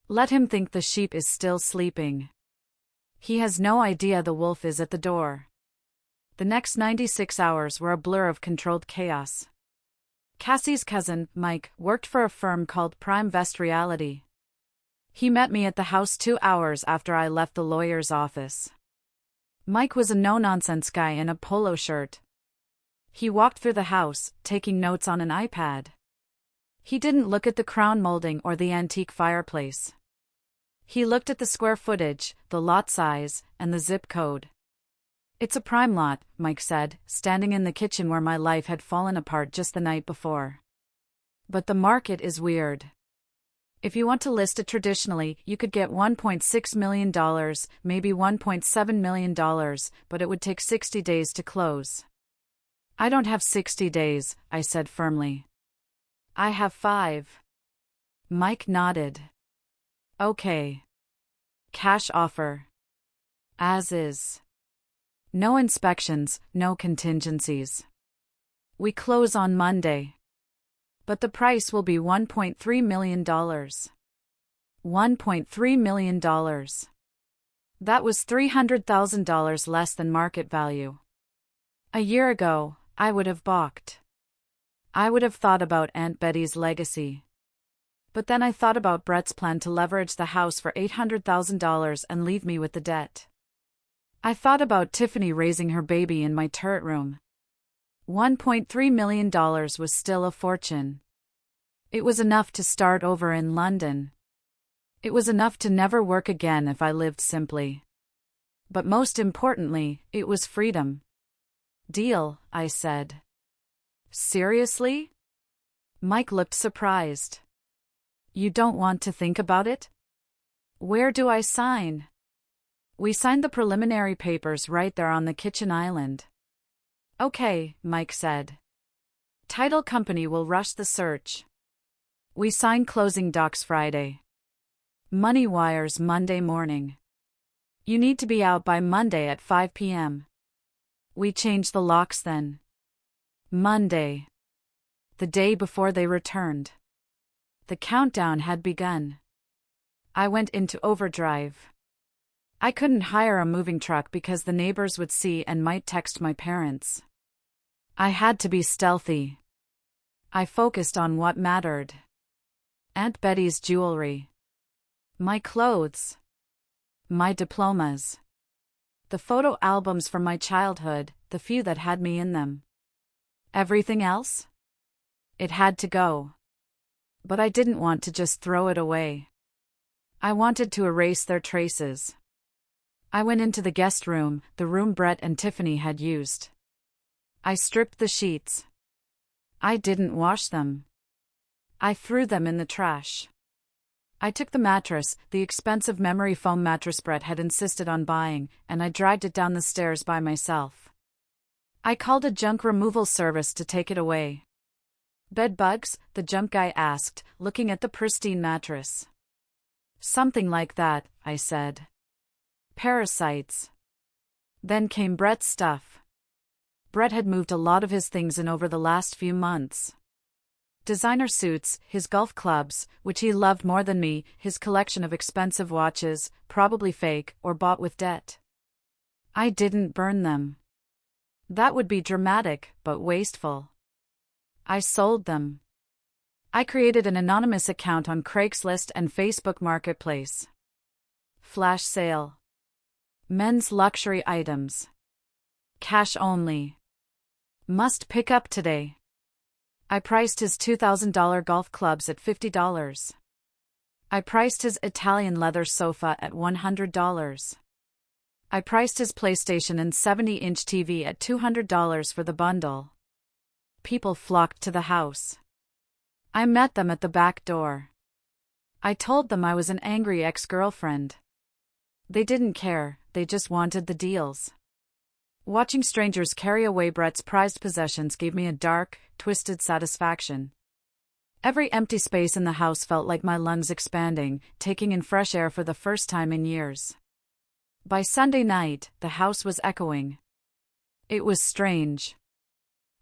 Let him think the sheep is still sleeping. He has no idea the wolf is at the door. The next 96 hours were a blur of controlled chaos. Cassie's cousin, Mike, worked for a firm called Prime Vest Reality. He met me at the house 2 hours after I left the lawyer's office. Mike was a no-nonsense guy in a polo shirt. He walked through the house, taking notes on an iPad. He didn't look at the crown molding or the antique fireplace. He looked at the square footage, the lot size, and the zip code. It's a prime lot, Mike said, standing in the kitchen where my life had fallen apart just the night before. But the market is weird. If you want to list it traditionally, you could get $1.6 million, maybe $1.7 million, but it would take 60 days to close. I don't have 60 days, I said firmly. I have 5. Mike nodded. Okay. Cash offer. As is. No inspections, no contingencies. We close on Monday. But the price will be $1.3 million. $1.3 million. That was $300,000 less than market value. A year ago, I would have balked. I would have thought about Aunt Betty's legacy. But then I thought about Brett's plan to leverage the house for $800,000 and leave me with the debt. I thought about Tiffany raising her baby in my turret room. $1.3 million was still a fortune. It was enough to start over in London. It was enough to never work again if I lived simply. But most importantly, it was freedom. Deal, I said. Seriously? Mike looked surprised. You don't want to think about it? Where do I sign? We signed the preliminary papers right there on the kitchen island. Okay, Mike said. Title company will rush the search. We sign closing docs Friday. Money wires Monday morning. You need to be out by Monday at 5 p.m. We change the locks then. Monday. The day before they returned. The countdown had begun. I went into overdrive. I couldn't hire a moving truck because the neighbors would see and might text my parents. I had to be stealthy. I focused on what mattered. Aunt Betty's jewelry. My clothes. My diplomas. The photo albums from my childhood, the few that had me in them. Everything else? It had to go. But I didn't want to just throw it away. I wanted to erase their traces. I went into the guest room, the room Brett and Tiffany had used. I stripped the sheets. I didn't wash them. I threw them in the trash. I took the mattress, the expensive memory foam mattress Brett had insisted on buying, and I dragged it down the stairs by myself. I called a junk removal service to take it away. Bed bugs? The junk guy asked, looking at the pristine mattress. Something like that, I said. Parasites. Then came Brett's stuff. Brett had moved a lot of his things in over the last few months. Designer suits, his golf clubs, which he loved more than me, his collection of expensive watches, probably fake or bought with debt. I didn't burn them. That would be dramatic, but wasteful. I sold them. I created an anonymous account on Craigslist and Facebook Marketplace. Flash sale. Men's luxury items. Cash only. Must pick up today. I priced his $2,000 golf clubs at $50. I priced his Italian leather sofa at $100. I priced his PlayStation and 70-inch TV at $200 for the bundle. People flocked to the house. I met them at the back door. I told them I was an angry ex-girlfriend. They didn't care, they just wanted the deals. Watching strangers carry away Brett's prized possessions gave me a dark, twisted satisfaction. Every empty space in the house felt like my lungs expanding, taking in fresh air for the first time in years. By Sunday night, the house was echoing. It was strange.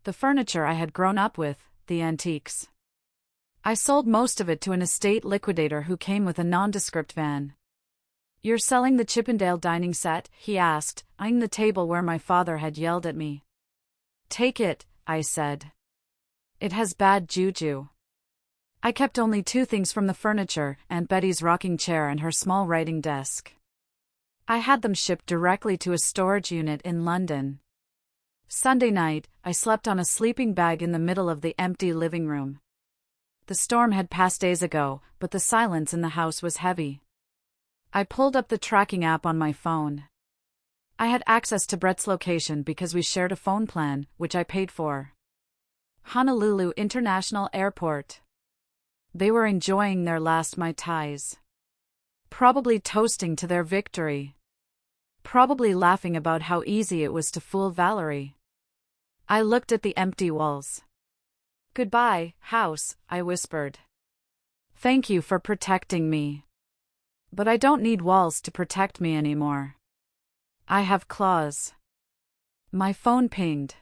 The furniture I had grown up with, the antiques. I sold most of it to an estate liquidator who came with a nondescript van. You're selling the Chippendale dining set? He asked, eyeing the table where my father had yelled at me. Take it, I said. It has bad juju. I kept only two things from the furniture, Aunt Betty's rocking chair and her small writing desk. I had them shipped directly to a storage unit in London. Sunday night, I slept on a sleeping bag in the middle of the empty living room. The storm had passed days ago, but the silence in the house was heavy. I pulled up the tracking app on my phone. I had access to Brett's location because we shared a phone plan, which I paid for. Honolulu International Airport. They were enjoying their last Mai Tais. Probably toasting to their victory. Probably laughing about how easy it was to fool Valerie. I looked at the empty walls. Goodbye, house, I whispered. Thank you for protecting me. But I don't need walls to protect me anymore. I have claws. My phone pinged.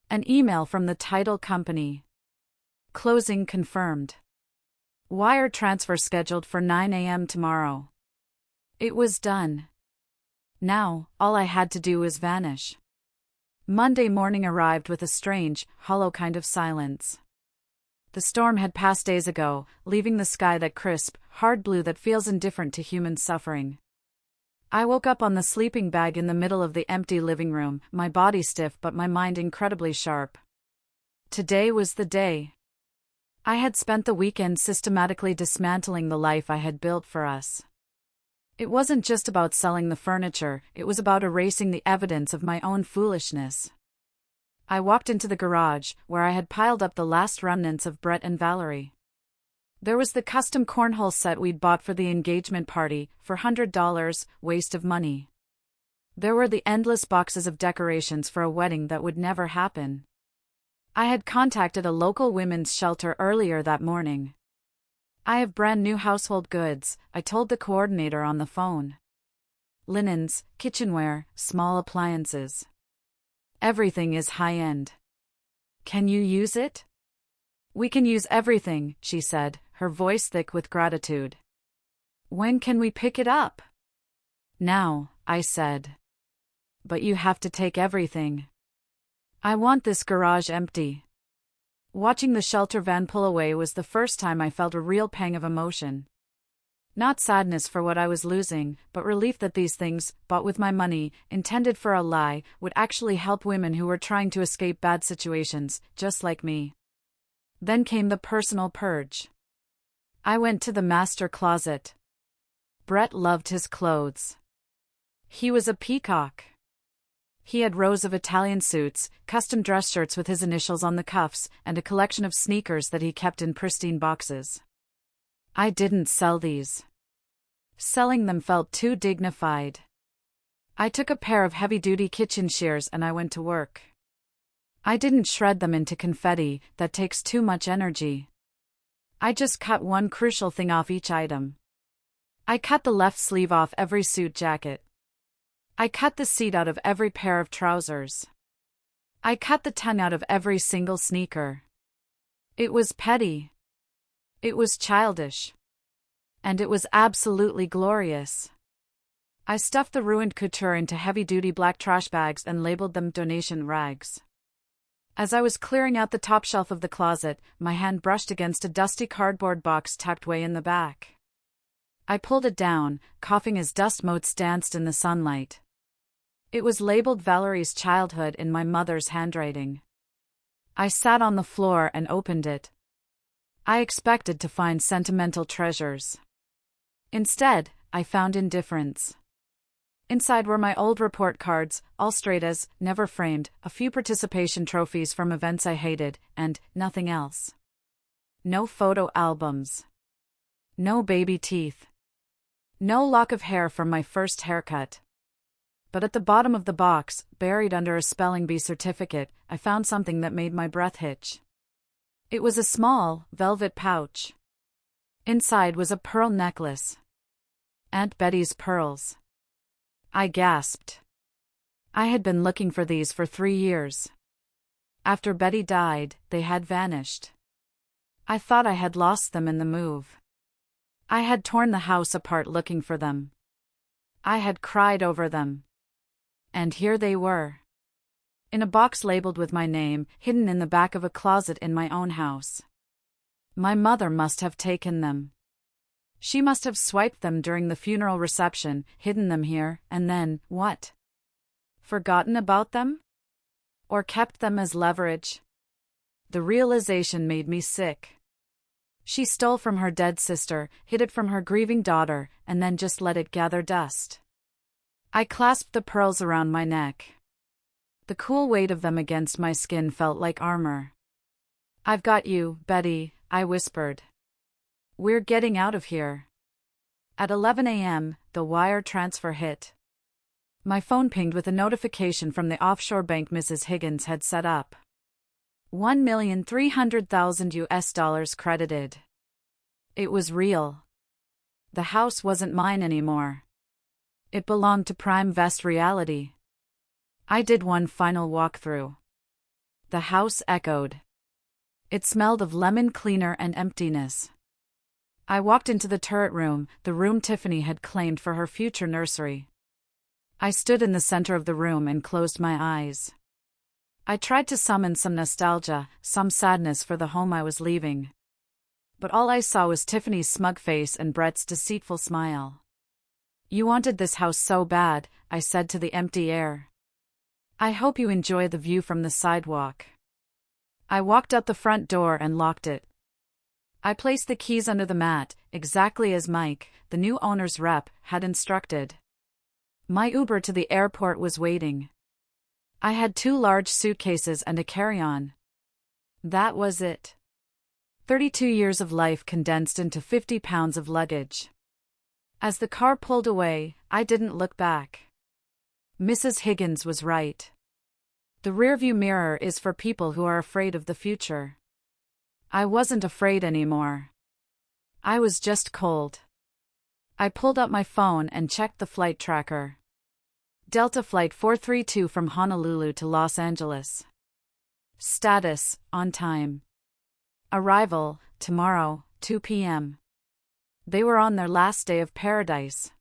An email from the title company. Closing confirmed. Wire transfer scheduled for 9 a.m. tomorrow. It was done. Now, all I had to do was vanish. Monday morning arrived with a strange, hollow kind of silence. The storm had passed days ago, leaving the sky that crisp, hard blue that feels indifferent to human suffering. I woke up on the sleeping bag in the middle of the empty living room, my body stiff but my mind incredibly sharp. Today was the day. I had spent the weekend systematically dismantling the life I had built for us. It wasn't just about selling the furniture, it was about erasing the evidence of my own foolishness. I walked into the garage, where I had piled up the last remnants of Brett and Valerie. There was the custom cornhole set we'd bought for the engagement party, for $100, waste of money. There were the endless boxes of decorations for a wedding that would never happen. I had contacted a local women's shelter earlier that morning. "I have brand new household goods," I told the coordinator on the phone. "Linens, kitchenware, small appliances. Everything is high-end. Can you use it?" "We can use everything," she said, her voice thick with gratitude. "When can we pick it up?" "Now," I said. "But you have to take everything. I want this garage empty." Watching the shelter van pull away was the first time I felt a real pang of emotion. Not sadness for what I was losing, but relief that these things, bought with my money, intended for a lie, would actually help women who were trying to escape bad situations, just like me. Then came the personal purge. I went to the master closet. Brett loved his clothes. He was a peacock. He had rows of Italian suits, custom dress shirts with his initials on the cuffs, and a collection of sneakers that he kept in pristine boxes. I didn't sell these. Selling them felt too dignified. I took a pair of heavy-duty kitchen shears and I went to work. I didn't shred them into confetti, that takes too much energy. I just cut one crucial thing off each item. I cut the left sleeve off every suit jacket. I cut the seat out of every pair of trousers. I cut the tongue out of every single sneaker. It was petty. It was childish. And it was absolutely glorious. I stuffed the ruined couture into heavy-duty black trash bags and labeled them donation rags. As I was clearing out the top shelf of the closet, my hand brushed against a dusty cardboard box tucked way in the back. I pulled it down, coughing as dust motes danced in the sunlight. It was labeled Valerie's childhood in my mother's handwriting. I sat on the floor and opened it. I expected to find sentimental treasures. Instead, I found indifference. Inside were my old report cards, all straight as, never framed, a few participation trophies from events I hated, and nothing else. No photo albums. No baby teeth. No lock of hair from my first haircut. But at the bottom of the box, buried under a spelling bee certificate, I found something that made my breath hitch. It was a small, velvet pouch. Inside was a pearl necklace. Aunt Betty's pearls. I gasped. I had been looking for these for 3 years. After Betty died, they had vanished. I thought I had lost them in the move. I had torn the house apart looking for them. I had cried over them. And here they were. In a box labeled with my name, hidden in the back of a closet in my own house. My mother must have taken them. She must have swiped them during the funeral reception, hidden them here, and then, what? Forgotten about them? Or kept them as leverage? The realization made me sick. She stole from her dead sister, hid it from her grieving daughter, and then just let it gather dust. I clasped the pearls around my neck. The cool weight of them against my skin felt like armor. "I've got you, Betty," I whispered. "We're getting out of here." At 11 a.m., the wire transfer hit. My phone pinged with a notification from the offshore bank Mrs. Higgins had set up. $1,300,000 credited. It was real. The house wasn't mine anymore. It belonged to Prime Vest Reality. I did one final walkthrough. The house echoed. It smelled of lemon cleaner and emptiness. I walked into the turret room, the room Tiffany had claimed for her future nursery. I stood in the center of the room and closed my eyes. I tried to summon some nostalgia, some sadness for the home I was leaving. But all I saw was Tiffany's smug face and Brett's deceitful smile. "You wanted this house so bad," I said to the empty air. "I hope you enjoy the view from the sidewalk." I walked out the front door and locked it. I placed the keys under the mat, exactly as Mike, the new owner's rep, had instructed. My Uber to the airport was waiting. I had 2 large suitcases and a carry-on. That was it. 32 years of life condensed into 50 pounds of luggage. As the car pulled away, I didn't look back. Mrs. Higgins was right. The rearview mirror is for people who are afraid of the future. I wasn't afraid anymore. I was just cold. I pulled up my phone and checked the flight tracker. Delta Flight 432 from Honolulu to Los Angeles. Status: on time. Arrival: tomorrow, 2 p.m. They were on their last day of paradise.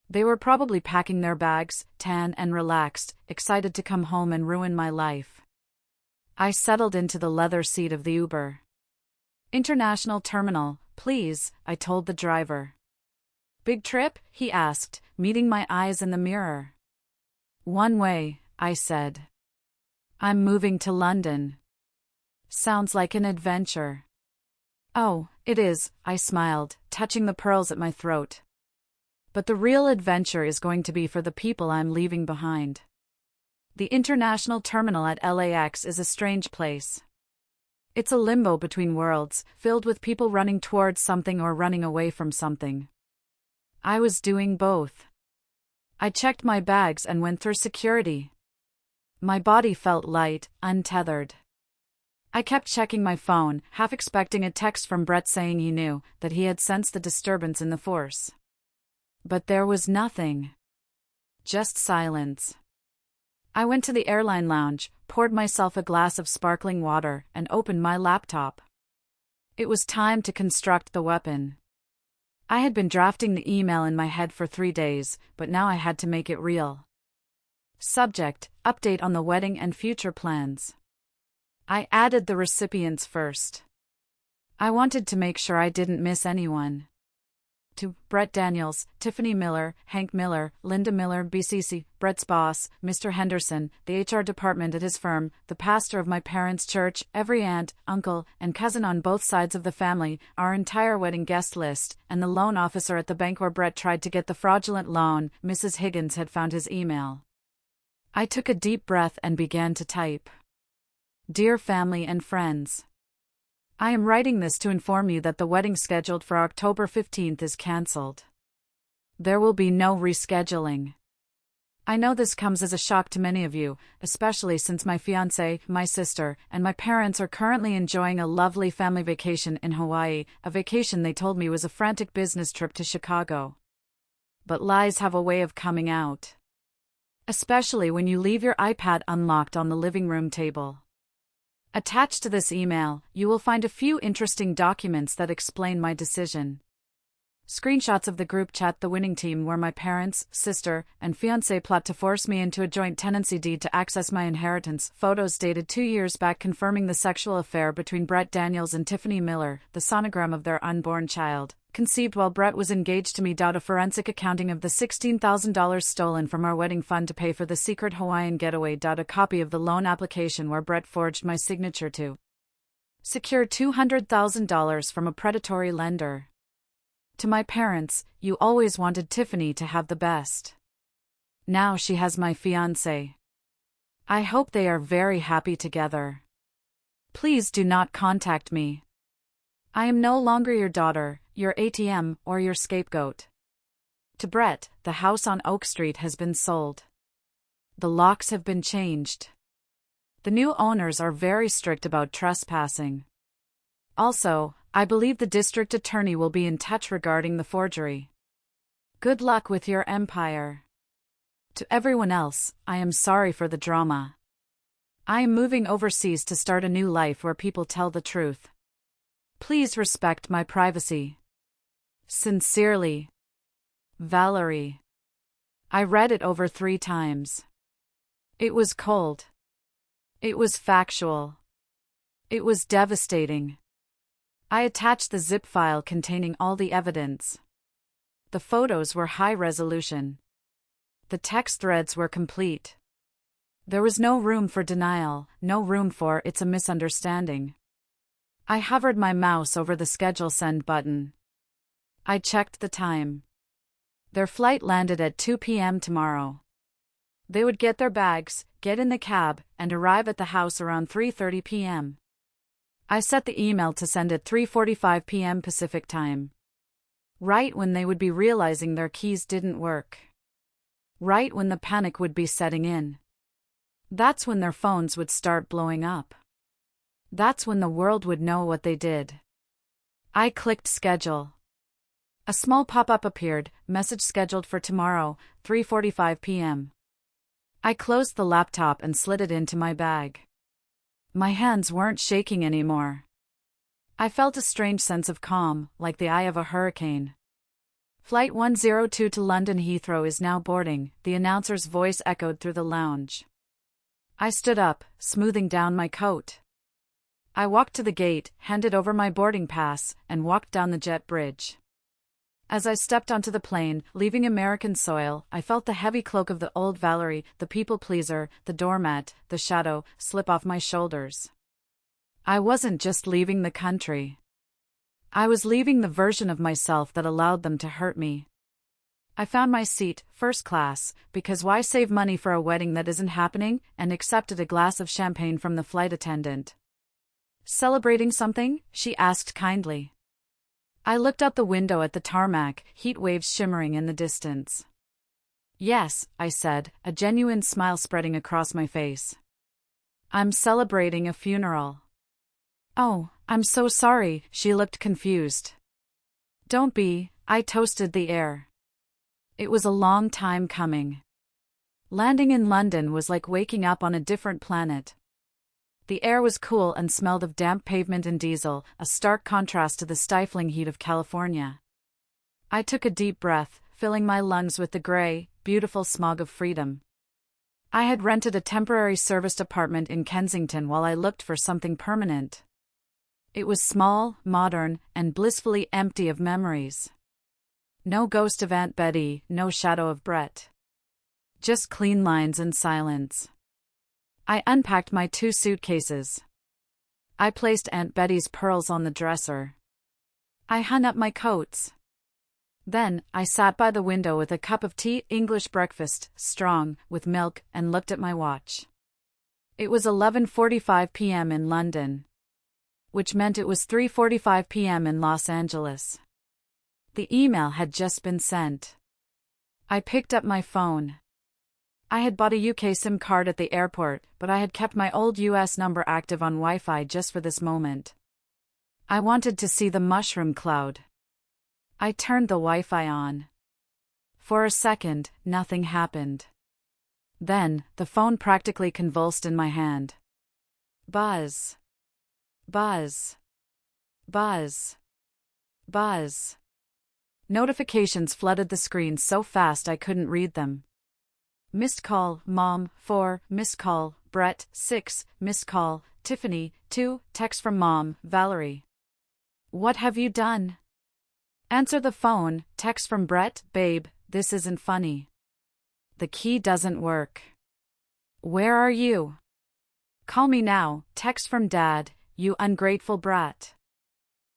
They were probably packing their bags, tan and relaxed, excited to come home and ruin my life. I settled into the leather seat of the Uber. International terminal, please, I told the driver. Big trip? He asked, meeting my eyes in the mirror. One way, I said. I'm moving to London. Sounds like an adventure. Oh, it is, I smiled, touching the pearls at my throat. But the real adventure is going to be for the people I'm leaving behind. The international terminal at LAX is a strange place. It's a limbo between worlds, filled with people running towards something or running away from something. I was doing both. I checked my bags and went through security. My body felt light, untethered. I kept checking my phone, half expecting a text from Brett saying he knew that he had sensed the disturbance in the force. But there was nothing. Just silence. I went to the airline lounge, poured myself a glass of sparkling water, and opened my laptop. It was time to construct the weapon. I had been drafting the email in my head for 3 days, but now I had to make it real. Subject: update on the wedding and future plans. I added the recipients first. I wanted to make sure I didn't miss anyone. To Brett Daniels, Tiffany Miller, Hank Miller, Linda Miller, BCC, Brett's boss, Mr. Henderson, the HR department at his firm, the pastor of my parents' church, every aunt, uncle, and cousin on both sides of the family, our entire wedding guest list, and the loan officer at the bank where Brett tried to get the fraudulent loan. Mrs. Higgins had found his email. I took a deep breath and began to type. Dear family and friends. I am writing this to inform you that the wedding scheduled for October 15th is cancelled. There will be no rescheduling. I know this comes as a shock to many of you, especially since my fiance, my sister, and my parents are currently enjoying a lovely family vacation in Hawaii, a vacation they told me was a frantic business trip to Chicago. But lies have a way of coming out. Especially when you leave your iPad unlocked on the living room table. Attached to this email, you will find a few interesting documents that explain my decision. Screenshots of the group chat The Winning Team where my parents, sister, and fiancé plot to force me into a joint tenancy deed to access my inheritance. Photos dated 2 years back confirming the sexual affair between Brett Daniels and Tiffany Miller, the sonogram of their unborn child. Conceived while Brett was engaged to me. A forensic accounting of the $16,000 stolen from our wedding fund to pay for the secret Hawaiian getaway. A copy of the loan application where Brett forged my signature to secure $200,000 from a predatory lender. To my parents, you always wanted Tiffany to have the best. Now she has my fiancé. I hope they are very happy together. Please do not contact me. I am no longer your daughter, your ATM, or your scapegoat. To Brett, the house on Oak Street has been sold. The locks have been changed. The new owners are very strict about trespassing. Also, I believe the district attorney will be in touch regarding the forgery. Good luck with your empire. To everyone else, I am sorry for the drama. I am moving overseas to start a new life where people tell the truth. Please respect my privacy. Sincerely, Valerie. I read it over 3 times. It was cold. It was factual. It was devastating. I attached the zip file containing all the evidence. The photos were high resolution. The text threads were complete. There was no room for denial, no room for "it's a misunderstanding." I hovered my mouse over the schedule send button. I checked the time. Their flight landed at 2 p.m. tomorrow. They would get their bags, get in the cab, and arrive at the house around 3:30 p.m. I set the email to send at 3:45 p.m. Pacific time. Right when they would be realizing their keys didn't work. Right when the panic would be setting in. That's when their phones would start blowing up. That's when the world would know what they did. I clicked schedule. A small pop-up appeared, message scheduled for tomorrow, 3:45 p.m. I closed the laptop and slid it into my bag. My hands weren't shaking anymore. I felt a strange sense of calm, like the eye of a hurricane. Flight 102 to London Heathrow is now boarding, the announcer's voice echoed through the lounge. I stood up, smoothing down my coat. I walked to the gate, handed over my boarding pass, and walked down the jet bridge. As I stepped onto the plane, leaving American soil, I felt the heavy cloak of the old Valerie, the people-pleaser, the doormat, the shadow, slip off my shoulders. I wasn't just leaving the country. I was leaving the version of myself that allowed them to hurt me. I found my seat, first class, because why save money for a wedding that isn't happening, and accepted a glass of champagne from the flight attendant. Celebrating something? She asked kindly. I looked out the window at the tarmac, heat waves shimmering in the distance. Yes, I said, a genuine smile spreading across my face. I'm celebrating a funeral. Oh, I'm so sorry, she looked confused. Don't be, I toasted the air. It was a long time coming. Landing in London was like waking up on a different planet. The air was cool and smelled of damp pavement and diesel, a stark contrast to the stifling heat of California. I took a deep breath, filling my lungs with the gray, beautiful smog of freedom. I had rented a temporary serviced apartment in Kensington while I looked for something permanent. It was small, modern, and blissfully empty of memories. No ghost of Aunt Betty, no shadow of Brett. Just clean lines and silence. I unpacked my 2 suitcases. I placed Aunt Betty's pearls on the dresser. I hung up my coats. Then, I sat by the window with a cup of tea, English breakfast, strong, with milk, and looked at my watch. It was 11:45 p.m. in London. Which meant it was 3:45 p.m. in Los Angeles. The email had just been sent. I picked up my phone. I had bought a UK SIM card at the airport, but I had kept my old US number active on Wi-Fi just for this moment. I wanted to see the mushroom cloud. I turned the Wi-Fi on. For a second, nothing happened. Then, the phone practically convulsed in my hand. Buzz. Buzz. Buzz. Buzz. Notifications flooded the screen so fast I couldn't read them. Missed call, Mom, 4, missed call, Brett, 6, missed call, Tiffany, 2, text from Mom, Valerie. What have you done? Answer the phone, text from Brett, babe, this isn't funny. The key doesn't work. Where are you? Call me now, text from Dad, you ungrateful brat.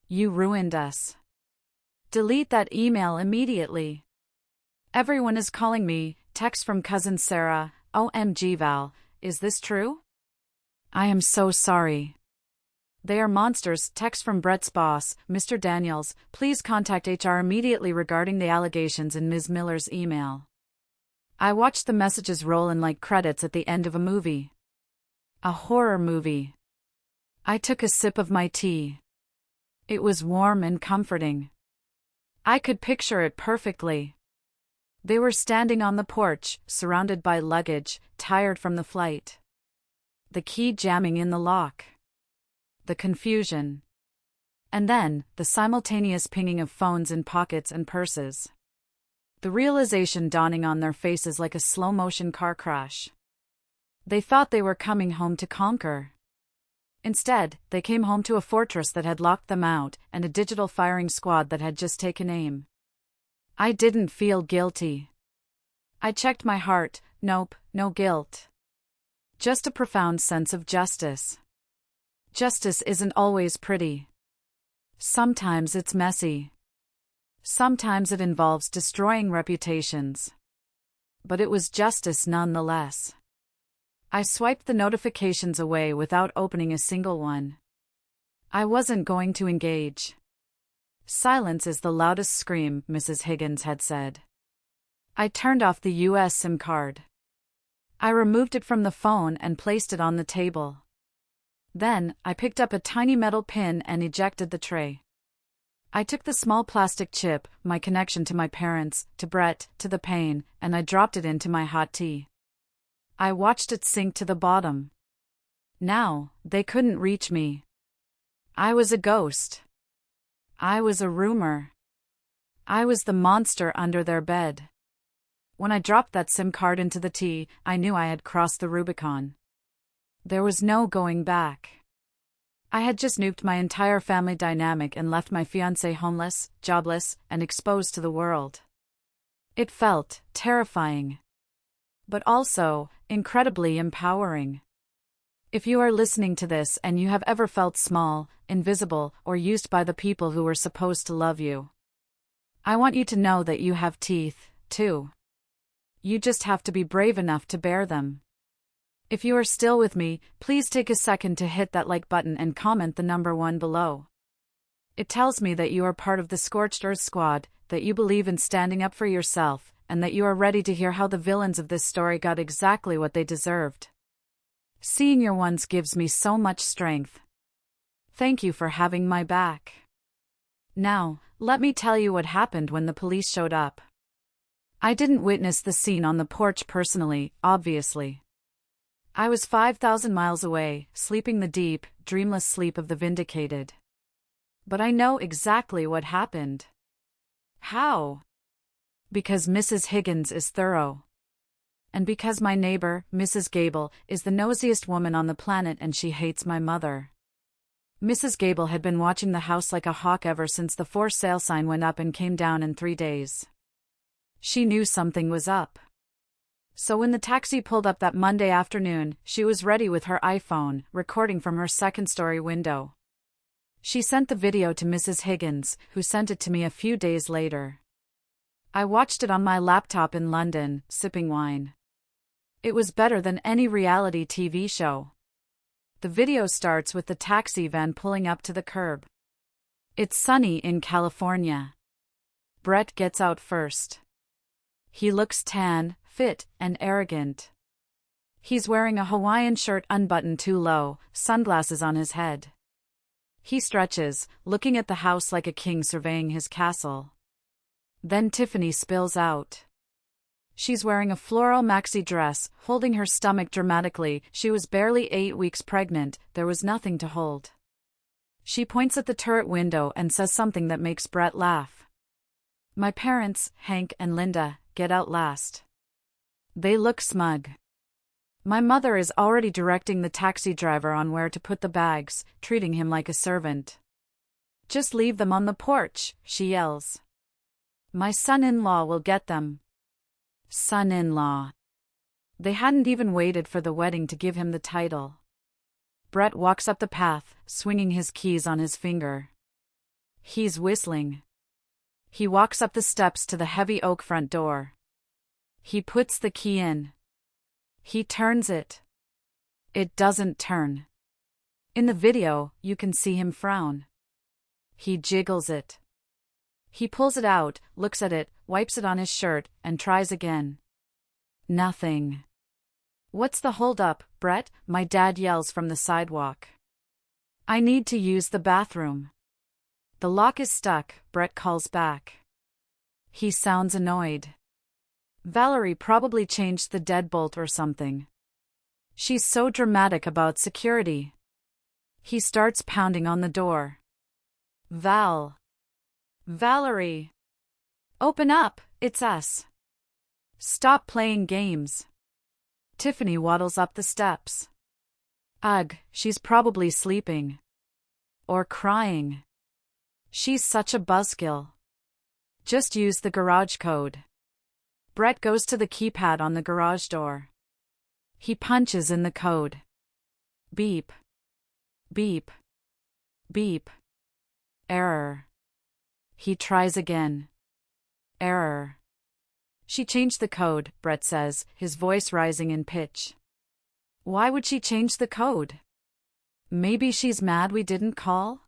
You ruined us. Delete that email immediately. Everyone is calling me, text from cousin Sarah, OMG Val, is this true? I am so sorry. They are monsters, text from Brett's boss, Mr. Daniels, please contact HR immediately regarding the allegations in Ms. Miller's email. I watched the messages roll in like credits at the end of a movie. A horror movie. I took a sip of my tea. It was warm and comforting. I could picture it perfectly. They were standing on the porch, surrounded by luggage, tired from the flight. The key jamming in the lock. The confusion. And then, the simultaneous pinging of phones in pockets and purses. The realization dawning on their faces like a slow-motion car crash. They thought they were coming home to conquer. Instead, they came home to a fortress that had locked them out, and a digital firing squad that had just taken aim. I didn't feel guilty. I checked my heart, nope, no guilt. Just a profound sense of justice. Justice isn't always pretty. Sometimes it's messy. Sometimes it involves destroying reputations. But it was justice nonetheless. I swiped the notifications away without opening a single one. I wasn't going to engage. Silence is the loudest scream, Mrs. Higgins had said. I turned off the US SIM card. I removed it from the phone and placed it on the table. Then, I picked up a tiny metal pin and ejected the tray. I took the small plastic chip, my connection to my parents, to Brett, to the pain, and I dropped it into my hot tea. I watched it sink to the bottom. Now, they couldn't reach me. I was a ghost. I was a rumor. I was the monster under their bed. When I dropped that SIM card into the tea, I knew I had crossed the Rubicon. There was no going back. I had just nuked my entire family dynamic and left my fiancé homeless, jobless, and exposed to the world. It felt terrifying. But also, incredibly empowering. If you are listening to this and you have ever felt small, invisible, or used by the people who were supposed to love you, I want you to know that you have teeth, too. You just have to be brave enough to bear them. If you are still with me, please take a second to hit that like button and comment the number 1 below. It tells me that you are part of the Scorched Earth Squad, that you believe in standing up for yourself, and that you are ready to hear how the villains of this story got exactly what they deserved. Seeing your ones gives me so much strength. Thank you for having my back. Now, let me tell you what happened when the police showed up. I didn't witness the scene on the porch personally, obviously. I was 5,000 miles away, sleeping the deep, dreamless sleep of the vindicated. But I know exactly what happened. How? Because Mrs. Higgins is thorough. And because my neighbor, Mrs. Gable, is the nosiest woman on the planet and she hates my mother. Mrs. Gable had been watching the house like a hawk ever since the for sale sign went up and came down in 3 days. She knew something was up. So when the taxi pulled up that Monday afternoon, she was ready with her iPhone, recording from her second-story window. She sent the video to Mrs. Higgins, who sent it to me a few days later. I watched it on my laptop in London, sipping wine. It was better than any reality TV show. The video starts with the taxi van pulling up to the curb. It's sunny in California. Brett gets out first. He looks tan, fit, and arrogant. He's wearing a Hawaiian shirt unbuttoned too low, sunglasses on his head. He stretches, looking at the house like a king surveying his castle. Then Tiffany spills out. She's wearing a floral maxi dress, holding her stomach dramatically. She was barely 8 weeks pregnant, there was nothing to hold. She points at the turret window and says something that makes Brett laugh. My parents, Hank and Linda, get out last. They look smug. My mother is already directing the taxi driver on where to put the bags, treating him like a servant. Just leave them on the porch, she yells. My son-in-law will get them. Son-in-law. They hadn't even waited for the wedding to give him the title. Brett walks up the path, swinging his keys on his finger. He's whistling. He walks up the steps to the heavy oak front door. He puts the key in. He turns it. It doesn't turn. In the video, you can see him frown. He jiggles it. He pulls it out, looks at it, wipes it on his shirt, and tries again. Nothing. What's the hold-up, Brett? My dad yells from the sidewalk. I need to use the bathroom. The lock is stuck, Brett calls back. He sounds annoyed. Valerie probably changed the deadbolt or something. She's so dramatic about security. He starts pounding on the door. Valerie. Open up, it's us. Stop playing games. Tiffany waddles up the steps. Ugh, she's probably sleeping. Or crying. She's such a buzzkill. Just use the garage code. Brett goes to the keypad on the garage door. He punches in the code. Beep. Beep. Beep. Error. He tries again. Error. She changed the code, Brett says, his voice rising in pitch. Why would she change the code? Maybe she's mad we didn't call?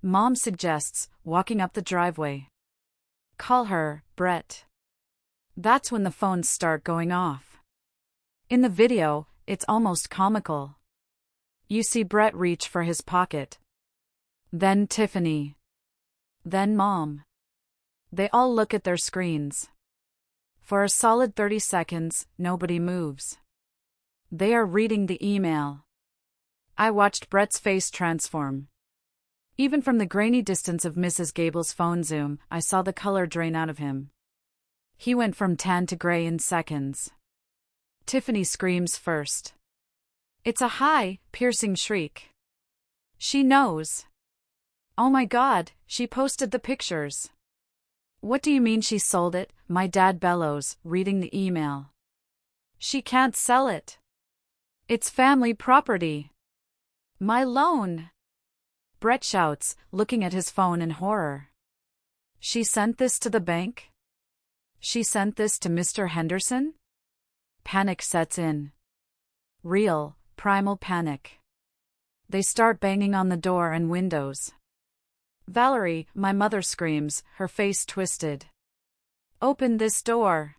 Mom suggests, walking up the driveway. Call her, Brett. That's when the phones start going off. In the video, it's almost comical. You see Brett reach for his pocket. Then Tiffany. Then Mom. They all look at their screens. For a solid 30 seconds, nobody moves. They are reading the email. I watched Brett's face transform. Even from the grainy distance of Mrs. Gable's phone zoom, I saw the color drain out of him. He went from tan to gray in seconds. Tiffany screams first. It's a high, piercing shriek. She knows. Oh my God, she posted the pictures. What do you mean she sold it? My dad bellows, reading the email. She can't sell it. It's family property. My loan. Brett shouts, looking at his phone in horror. She sent this to the bank? She sent this to Mr. Henderson? Panic sets in. Real, primal panic. They start banging on the door and windows. Valerie, my mother screams, her face twisted. Open this door.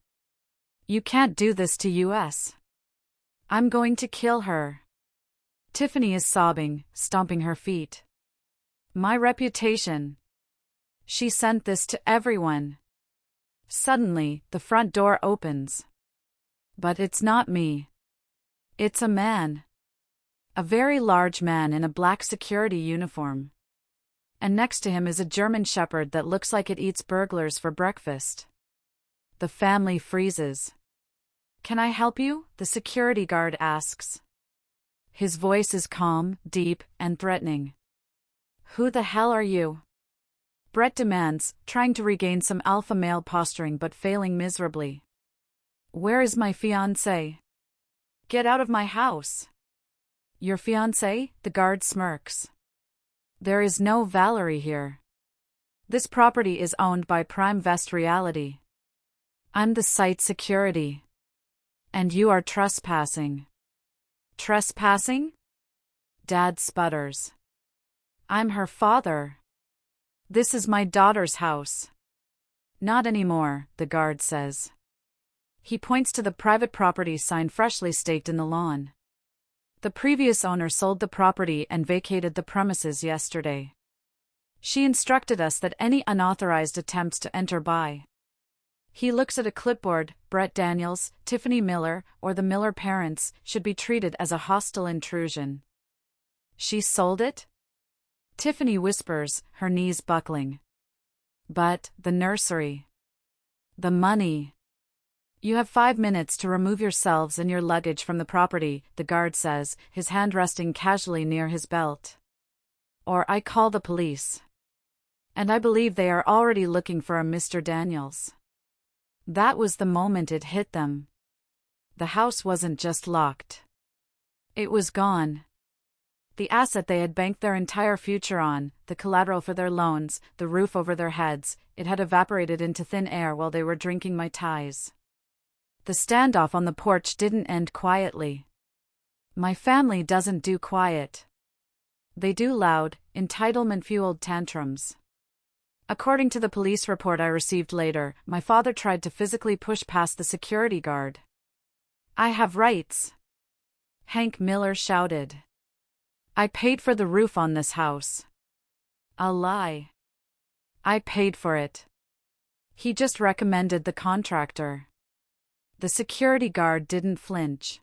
You can't do this to us. I'm going to kill her. Tiffany is sobbing, stomping her feet. My reputation. She sent this to everyone. Suddenly, the front door opens. But it's not me. It's a man. A very large man in a black security uniform. And next to him is a German shepherd that looks like it eats burglars for breakfast. The family freezes. Can I help you? The security guard asks. His voice is calm, deep, and threatening. Who the hell are you? Brett demands, trying to regain some alpha male posturing but failing miserably. Where is my fiancé? Get out of my house. Your fiancé? The guard smirks. There is no Valerie here. This property is owned by Prime Vest Reality. I'm the site security. And you are trespassing. Trespassing? Dad sputters. I'm her father. This is my daughter's house. Not anymore, the guard says. He points to the private property sign freshly staked in the lawn. The previous owner sold the property and vacated the premises yesterday. She instructed us that any unauthorized attempts to enter by. He looks at a clipboard. Brett Daniels, Tiffany Miller, or the Miller parents should be treated as a hostile intrusion. She sold it? Tiffany whispers, her knees buckling. But, the nursery. The money. You have 5 minutes to remove yourselves and your luggage from the property, the guard says, his hand resting casually near his belt. Or I call the police. And I believe they are already looking for a Mr. Daniels. That was the moment it hit them. The house wasn't just locked. It was gone. The asset they had banked their entire future on, the collateral for their loans, the roof over their heads, it had evaporated into thin air while they were drinking Mai Tais. The standoff on the porch didn't end quietly. My family doesn't do quiet. They do loud, entitlement-fueled tantrums. According to the police report I received later, my father tried to physically push past the security guard. I have rights. Hank Miller shouted. I paid for the roof on this house. A lie. I paid for it. He just recommended the contractor. The security guard didn't flinch.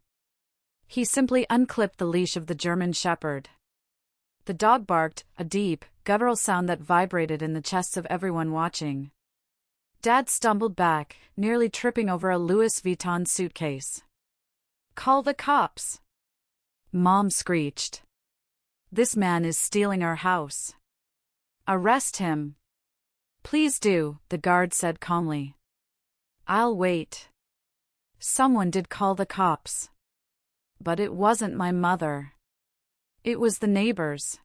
He simply unclipped the leash of the German shepherd. The dog barked, a deep, guttural sound that vibrated in the chests of everyone watching. Dad stumbled back, nearly tripping over a Louis Vuitton suitcase. Call the cops. Mom screeched. This man is stealing our house. Arrest him. Please do, the guard said calmly. I'll wait. Someone did call the cops. But it wasn't my mother. It was the neighbors.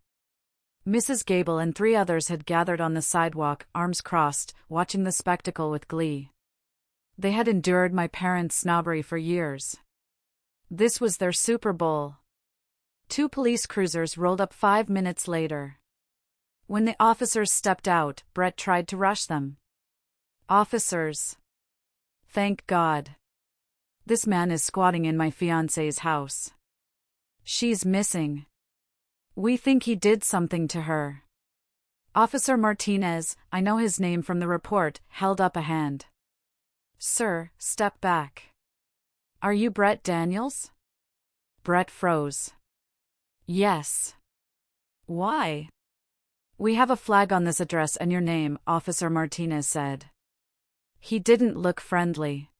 Mrs. Gable and 3 others had gathered on the sidewalk, arms crossed, watching the spectacle with glee. They had endured my parents' snobbery for years. This was their Super Bowl. 2 police cruisers rolled up 5 minutes later. When the officers stepped out, Brett tried to rush them. Officers. Thank God. This man is squatting in my fiance's house. She's missing. We think he did something to her. Officer Martinez, I know his name from the report, held up a hand. Sir, step back. Are you Brett Daniels? Brett froze. Yes. Why? We have a flag on this address and your name, Officer Martinez said. He didn't look friendly.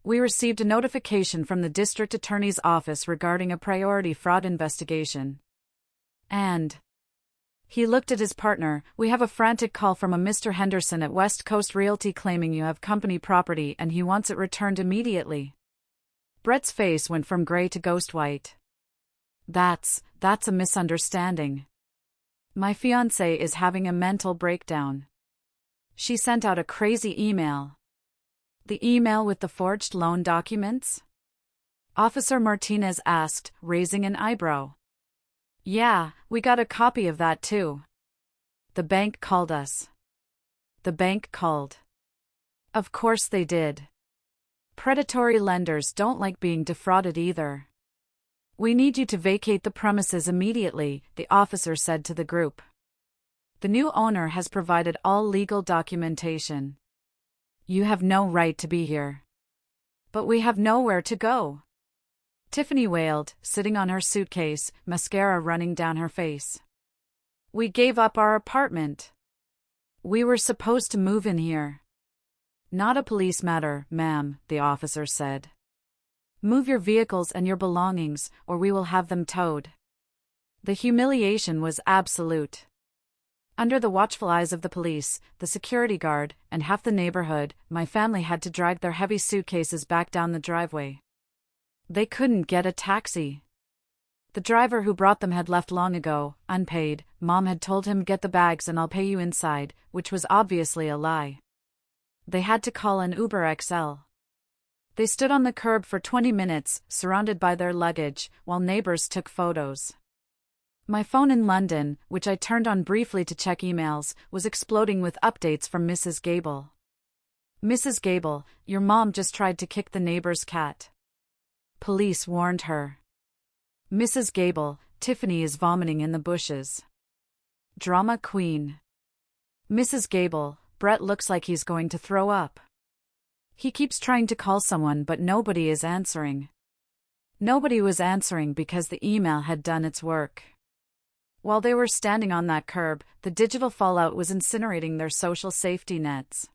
We received a notification from the district attorney's office regarding a priority fraud investigation. And he looked at his partner. We have a frantic call from a Mr. Henderson at West Coast Realty claiming you have company property and he wants it returned immediately. Brett's face went from gray to ghost white. That's a misunderstanding. My fiancée is having a mental breakdown. She sent out a crazy email. The email with the forged loan documents? Officer Martinez asked, raising an eyebrow. Yeah, we got a copy of that too. The bank called us. The bank called. Of course they did. Predatory lenders don't like being defrauded either. We need you to vacate the premises immediately, the officer said to the group. The new owner has provided all legal documentation. You have no right to be here. But we have nowhere to go. Tiffany wailed, sitting on her suitcase, mascara running down her face. We gave up our apartment. We were supposed to move in here. Not a police matter, ma'am, the officer said. Move your vehicles and your belongings, or we will have them towed. The humiliation was absolute. Under the watchful eyes of the police, the security guard, and half the neighborhood, my family had to drag their heavy suitcases back down the driveway. They couldn't get a taxi. The driver who brought them had left long ago, unpaid. Mom had told him, get the bags and I'll pay you inside, which was obviously a lie. They had to call an Uber XL. They stood on the curb for 20 minutes, surrounded by their luggage, while neighbors took photos. My phone in London, which I turned on briefly to check emails, was exploding with updates from Mrs. Gable. Mrs. Gable, your mom just tried to kick the neighbor's cat. Police warned her. Mrs. Gable, Tiffany is vomiting in the bushes. Drama queen. Mrs. Gable, Brett looks like he's going to throw up. He keeps trying to call someone but nobody is answering. Nobody was answering because the email had done its work. While they were standing on that curb, the digital fallout was incinerating their social safety nets.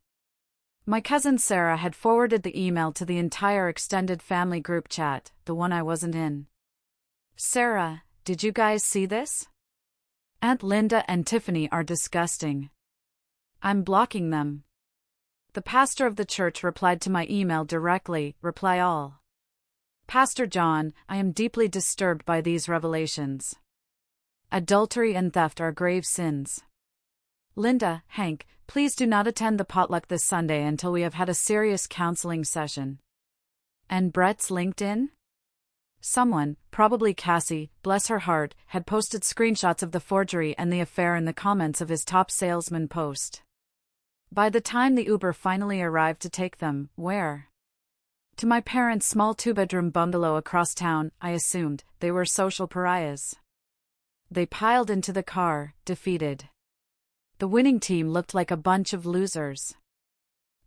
My cousin Sarah had forwarded the email to the entire extended family group chat, the one I wasn't in. Sarah, did you guys see this? Aunt Linda and Tiffany are disgusting. I'm blocking them. The pastor of the church replied to my email directly, reply all. Pastor John, I am deeply disturbed by these revelations. Adultery and theft are grave sins. Linda, Hank, please do not attend the potluck this Sunday until we have had a serious counseling session. And Brett's LinkedIn? Someone, probably Cassie, bless her heart, had posted screenshots of the forgery and the affair in the comments of his top salesman post. By the time the Uber finally arrived to take them, where? To my parents' small 2-bedroom bungalow across town, I assumed they were social pariahs. They piled into the car, defeated. The winning team looked like a bunch of losers.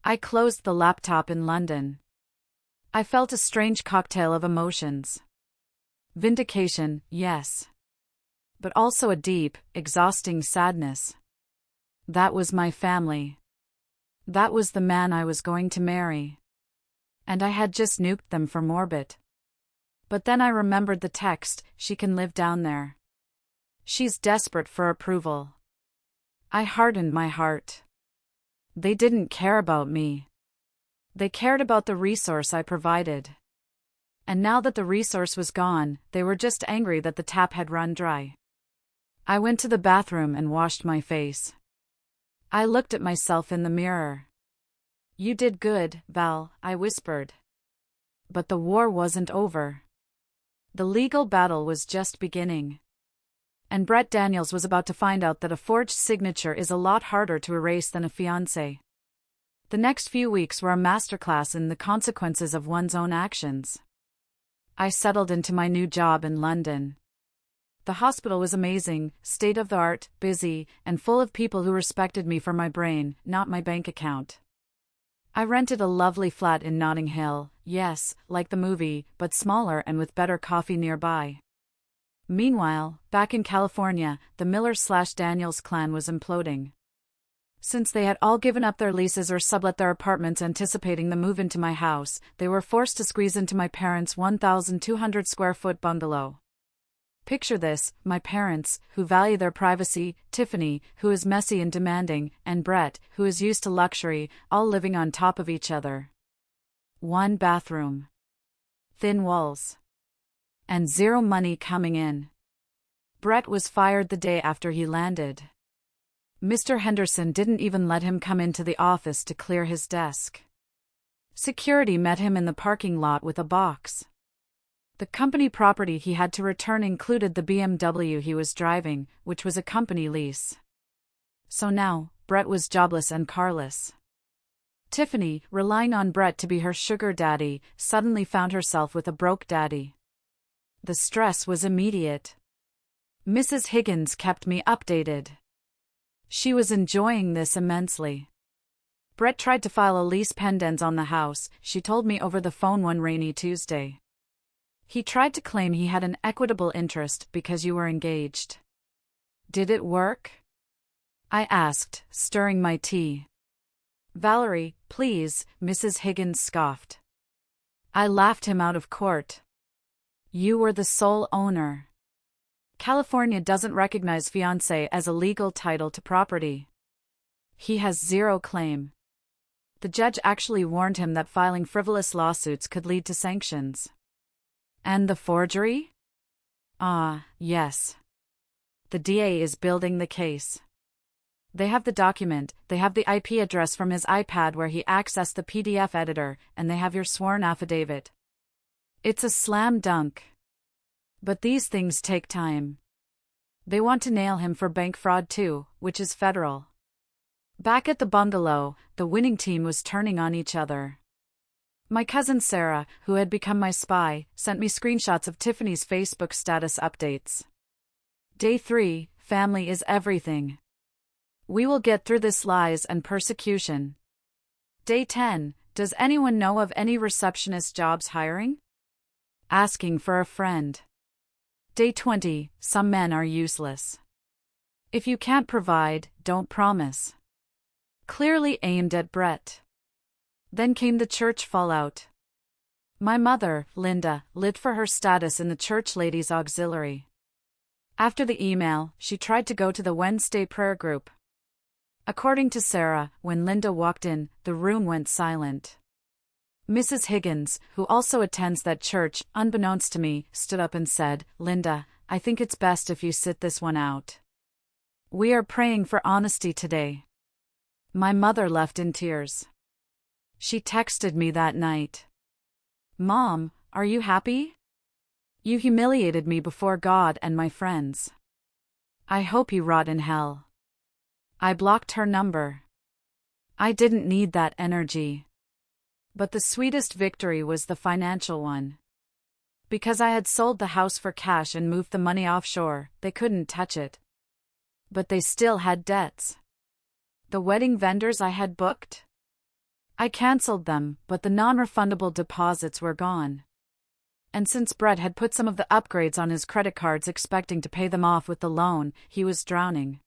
I closed the laptop in London. I felt a strange cocktail of emotions. Vindication, yes. But also a deep, exhausting sadness. That was my family. That was the man I was going to marry. And I had just nuked them for Morbid. But then I remembered the text, she can live down there. She's desperate for approval. I hardened my heart. They didn't care about me. They cared about the resource I provided. And now that the resource was gone, they were just angry that the tap had run dry. I went to the bathroom and washed my face. I looked at myself in the mirror. You did good, Val, I whispered. But the war wasn't over. The legal battle was just beginning. And Brett Daniels was about to find out that a forged signature is a lot harder to erase than a fiancé. The next few weeks were a masterclass in the consequences of one's own actions. I settled into my new job in London. The hospital was amazing, state-of-the-art, busy, and full of people who respected me for my brain, not my bank account. I rented a lovely flat in Notting Hill, yes, like the movie, but smaller and with better coffee nearby. Meanwhile, back in California, the Miller/Daniels clan was imploding. Since they had all given up their leases or sublet their apartments anticipating the move into my house, they were forced to squeeze into my parents' 1,200 square foot bungalow. Picture this, my parents, who value their privacy, Tiffany, who is messy and demanding, and Brett, who is used to luxury, all living on top of each other. One bathroom. Thin walls. And zero money coming in. Brett was fired the day after he landed. Mr. Henderson didn't even let him come into the office to clear his desk. Security met him in the parking lot with a box. The company property he had to return included the BMW he was driving, which was a company lease. So now, Brett was jobless and carless. Tiffany, relying on Brett to be her sugar daddy, suddenly found herself with a broke daddy. The stress was immediate. Mrs. Higgins kept me updated. She was enjoying this immensely. Brett tried to file a lease pendens on the house, she told me over the phone one rainy Tuesday. He tried to claim he had an equitable interest because you were engaged. Did it work? I asked, stirring my tea. Valerie, please, Mrs. Higgins scoffed. I laughed him out of court. You were the sole owner. California doesn't recognize fiancé as a legal title to property. He has zero claim. The judge actually warned him that filing frivolous lawsuits could lead to sanctions. And the forgery? Ah, yes. The DA is building the case. They have the document, they have the IP address from his iPad where he accessed the PDF editor, and they have your sworn affidavit. It's a slam dunk. But these things take time. They want to nail him for bank fraud too, which is federal. Back at the bungalow, the winning team was turning on each other. My cousin Sarah, who had become my spy, sent me screenshots of Tiffany's Facebook status updates. Day 3, family is everything. We will get through this lies and persecution. Day 10, does anyone know of any receptionist jobs hiring? Asking for a friend. Day 20, some men are useless. If you can't provide, don't promise. Clearly aimed at Brett. Then came the church fallout. My mother, Linda, lived for her status in the church ladies' auxiliary. After the email, she tried to go to the Wednesday prayer group. According to Sarah, when Linda walked in, the room went silent. Mrs. Higgins, who also attends that church, unbeknownst to me, stood up and said, Linda, I think it's best if you sit this one out. We are praying for honesty today. My mother left in tears. She texted me that night. Mom, are you happy? You humiliated me before God and my friends. I hope you rot in hell. I blocked her number. I didn't need that energy. But the sweetest victory was the financial one. Because I had sold the house for cash and moved the money offshore, they couldn't touch it. But they still had debts. The wedding vendors I had booked? I cancelled them, but the non-refundable deposits were gone. And since Brett had put some of the upgrades on his credit cards expecting to pay them off with the loan, he was drowning.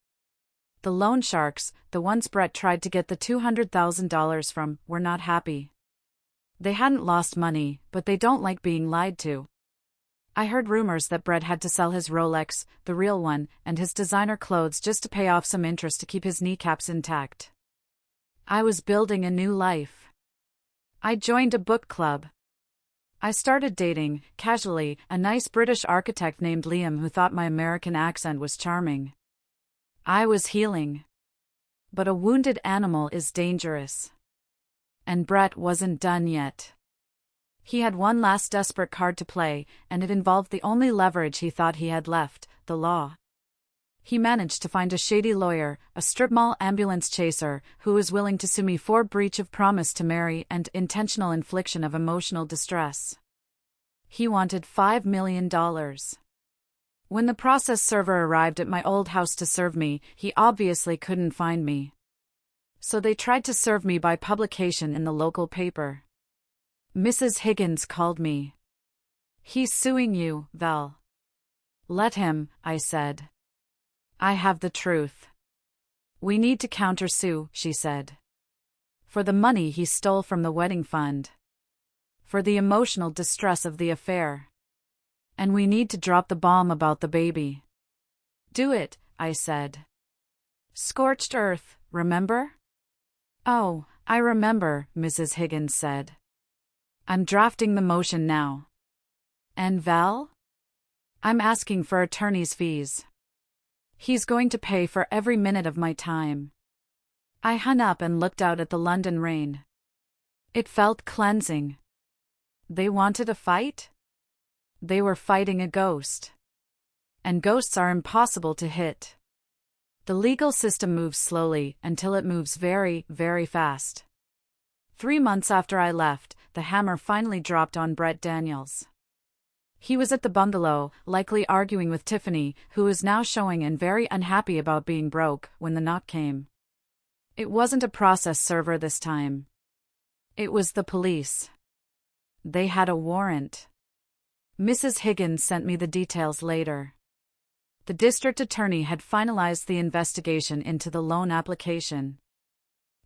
The loan sharks, the ones Brett tried to get the $200,000 from, were not happy. They hadn't lost money, but they don't like being lied to. I heard rumors that Brett had to sell his Rolex, the real one, and his designer clothes just to pay off some interest to keep his kneecaps intact. I was building a new life. I joined a book club. I started dating, casually, a nice British architect named Liam who thought my American accent was charming. I was healing. But a wounded animal is dangerous. And Brett wasn't done yet. He had one last desperate card to play, and it involved the only leverage he thought he had left, the law. He managed to find a shady lawyer, a strip mall ambulance chaser, who was willing to sue me for breach of promise to marry and intentional infliction of emotional distress. He wanted $5 million. When the process server arrived at my old house to serve me, he obviously couldn't find me. So they tried to serve me by publication in the local paper. Mrs. Higgins called me. "He's suing you, Val." "Let him," I said. "I have the truth." "We need to countersue," she said. "For the money he stole from the wedding fund. For the emotional distress of the affair. And we need to drop the bomb about the baby." "Do it," I said. "Scorched earth, remember?" "Oh, I remember," Mrs. Higgins said. "I'm drafting the motion now." "And Val?" "I'm asking for attorney's fees. He's going to pay for every minute of my time." I hung up and looked out at the London rain. It felt cleansing. They wanted a fight? They were fighting a ghost. And ghosts are impossible to hit. The legal system moves slowly until it moves very, very fast. 3 months after I left, the hammer finally dropped on Brett Daniels. He was at the bungalow, likely arguing with Tiffany, who was now showing and very unhappy about being broke, when the knock came. It wasn't a process server this time. It was the police. They had a warrant. Mrs. Higgins sent me the details later. The district attorney had finalized the investigation into the loan application.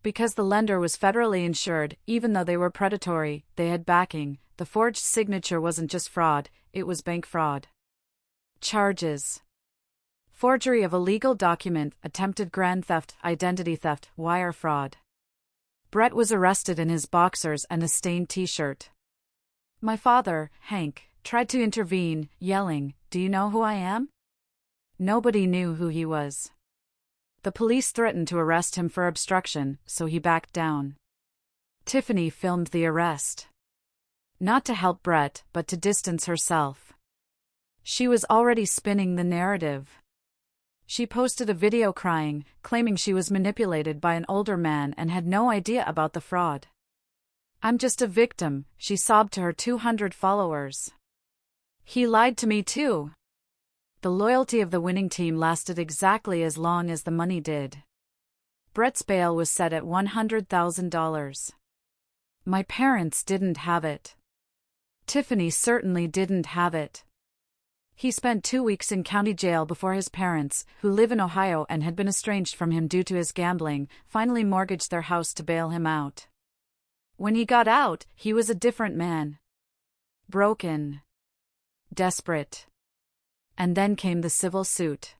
Because the lender was federally insured, even though they were predatory, they had backing. The forged signature wasn't just fraud, it was bank fraud. Charges: forgery of a legal document, attempted grand theft, identity theft, wire fraud. Brett was arrested in his boxers and a stained t-shirt. My father, Hank, tried to intervene, yelling, "Do you know who I am?" Nobody knew who he was. The police threatened to arrest him for obstruction, so he backed down. Tiffany filmed the arrest. Not to help Brett, but to distance herself. She was already spinning the narrative. She posted a video crying, claiming she was manipulated by an older man and had no idea about the fraud. "I'm just a victim," she sobbed to her 200 followers. "He lied to me too." The loyalty of the winning team lasted exactly as long as the money did. Brett's bail was set at $100,000. My parents didn't have it. Tiffany certainly didn't have it. He spent 2 weeks in county jail before his parents, who live in Ohio and had been estranged from him due to his gambling, finally mortgaged their house to bail him out. When he got out, he was a different man. Broken. Desperate. And then came the civil suit.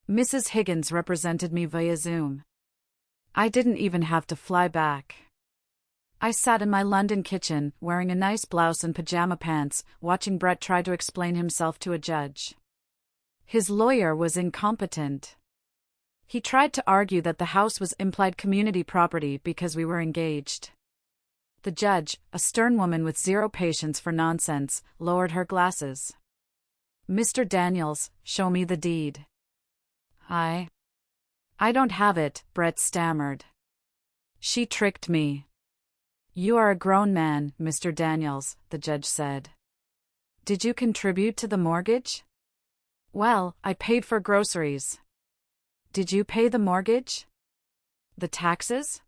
Mrs. Higgins represented me via Zoom. I didn't even have to fly back. I sat in my London kitchen, wearing a nice blouse and pajama pants, watching Brett try to explain himself to a judge. His lawyer was incompetent. He tried to argue that the house was implied community property because we were engaged. The judge, a stern woman with zero patience for nonsense, lowered her glasses. "Mr. Daniels, show me the deed." I don't have it," Brett stammered. "She tricked me." "You are a grown man, Mr. Daniels," the judge said. "Did you contribute to the mortgage?" "Well, I paid for groceries." "Did you pay the mortgage? The taxes?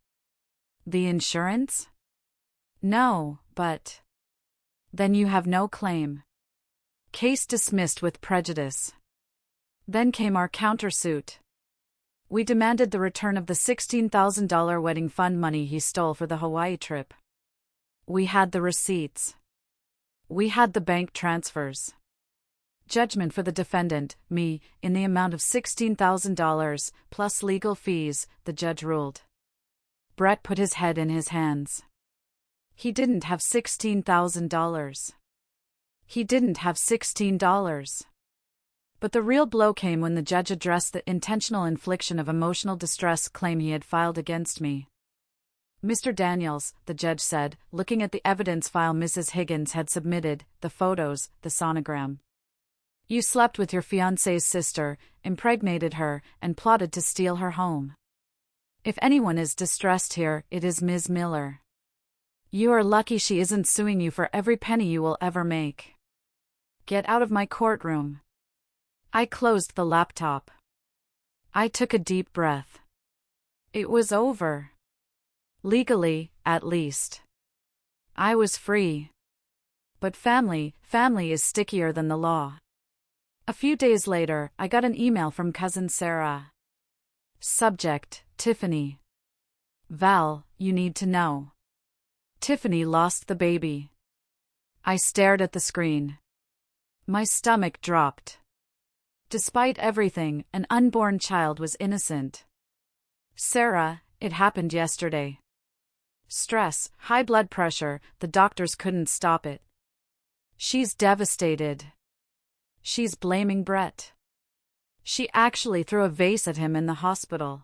The insurance?" "No, but..." "Then you have no claim. Case dismissed with prejudice." Then came our countersuit. We demanded the return of the $16,000 wedding fund money he stole for the Hawaii trip. We had the receipts. We had the bank transfers. Judgment for the defendant, me, in the amount of $16,000, plus legal fees, the judge ruled. Brett put his head in his hands. He didn't have $16,000. He didn't have $16. But the real blow came when the judge addressed the intentional infliction of emotional distress claim he had filed against me. Mr. Daniels, the judge said, looking at the evidence file Mrs. Higgins had submitted, the photos, the sonogram. You slept with your fiance's sister, impregnated her, and plotted to steal her home. If anyone is distressed here, it is Ms. Miller. You are lucky she isn't suing you for every penny you will ever make. Get out of my courtroom. I closed the laptop. I took a deep breath. It was over. Legally, at least. I was free. But family is stickier than the law. A few days later, I got an email from cousin Sarah. Subject, Tiffany. Val, you need to know. Tiffany lost the baby. I stared at the screen. My stomach dropped. Despite everything, an unborn child was innocent. Sarah, it happened yesterday. Stress, high blood pressure, the doctors couldn't stop it. She's devastated. She's blaming Brett. She actually threw a vase at him in the hospital.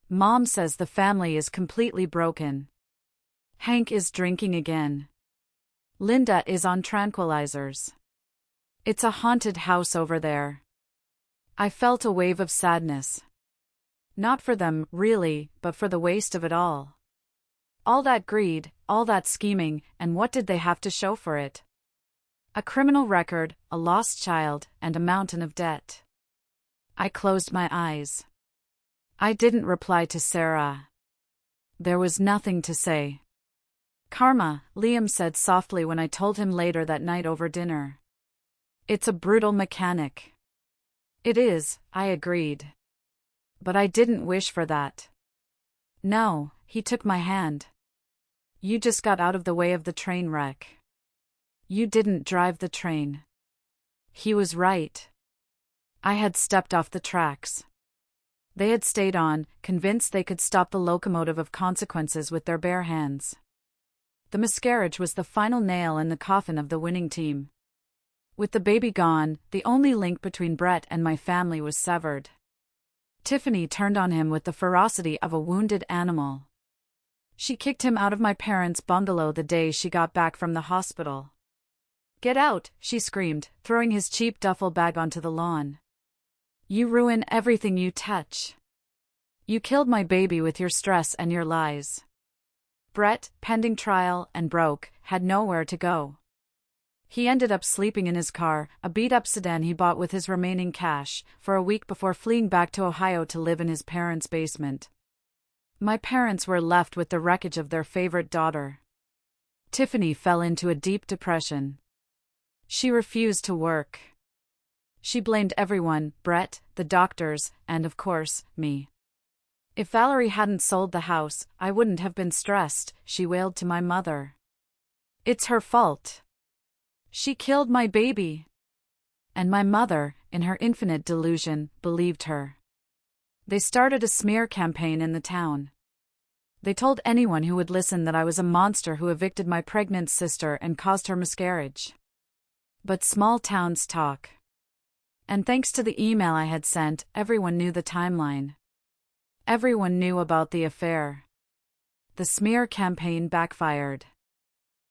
Mom says the family is completely broken. Hank is drinking again. Linda is on tranquilizers. It's a haunted house over there. I felt a wave of sadness. Not for them, really, but for the waste of it all. All that greed, all that scheming, and what did they have to show for it? A criminal record, a lost child, and a mountain of debt. I closed my eyes. I didn't reply to Sarah. There was nothing to say. Karma, Liam said softly when I told him later that night over dinner. It's a brutal mechanic. It is, I agreed. But I didn't wish for that. No, he took my hand. You just got out of the way of the train wreck. You didn't drive the train. He was right. I had stepped off the tracks. They had stayed on, convinced they could stop the locomotive of consequences with their bare hands. The miscarriage was the final nail in the coffin of the winning team. With the baby gone, the only link between Brett and my family was severed. Tiffany turned on him with the ferocity of a wounded animal. She kicked him out of my parents' bungalow the day she got back from the hospital. Get out, she screamed, throwing his cheap duffel bag onto the lawn. You ruin everything you touch. You killed my baby with your stress and your lies. Brett, pending trial and broke, had nowhere to go. He ended up sleeping in his car, a beat-up sedan he bought with his remaining cash, for a week before fleeing back to Ohio to live in his parents' basement. My parents were left with the wreckage of their favorite daughter. Tiffany fell into a deep depression. She refused to work. She blamed everyone, Brett, the doctors, and of course, me. If Valerie hadn't sold the house, I wouldn't have been stressed, she wailed to my mother. It's her fault. She killed my baby. And my mother, in her infinite delusion, believed her. They started a smear campaign in the town. They told anyone who would listen that I was a monster who evicted my pregnant sister and caused her miscarriage. But small towns talk. And thanks to the email I had sent, everyone knew the timeline. Everyone knew about the affair. The smear campaign backfired.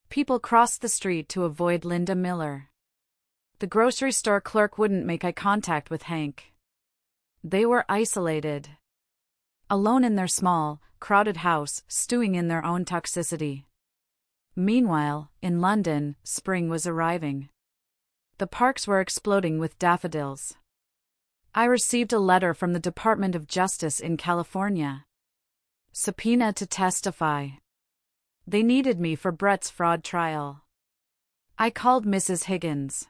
People crossed the street to avoid Linda Miller. The grocery store clerk wouldn't make eye contact with Hank. They were isolated. Alone in their small, crowded house, stewing in their own toxicity. Meanwhile, in London, spring was arriving. The parks were exploding with daffodils. I received a letter from the Department of Justice in California. Subpoena to testify. They needed me for Brett's fraud trial. I called Mrs. Higgins.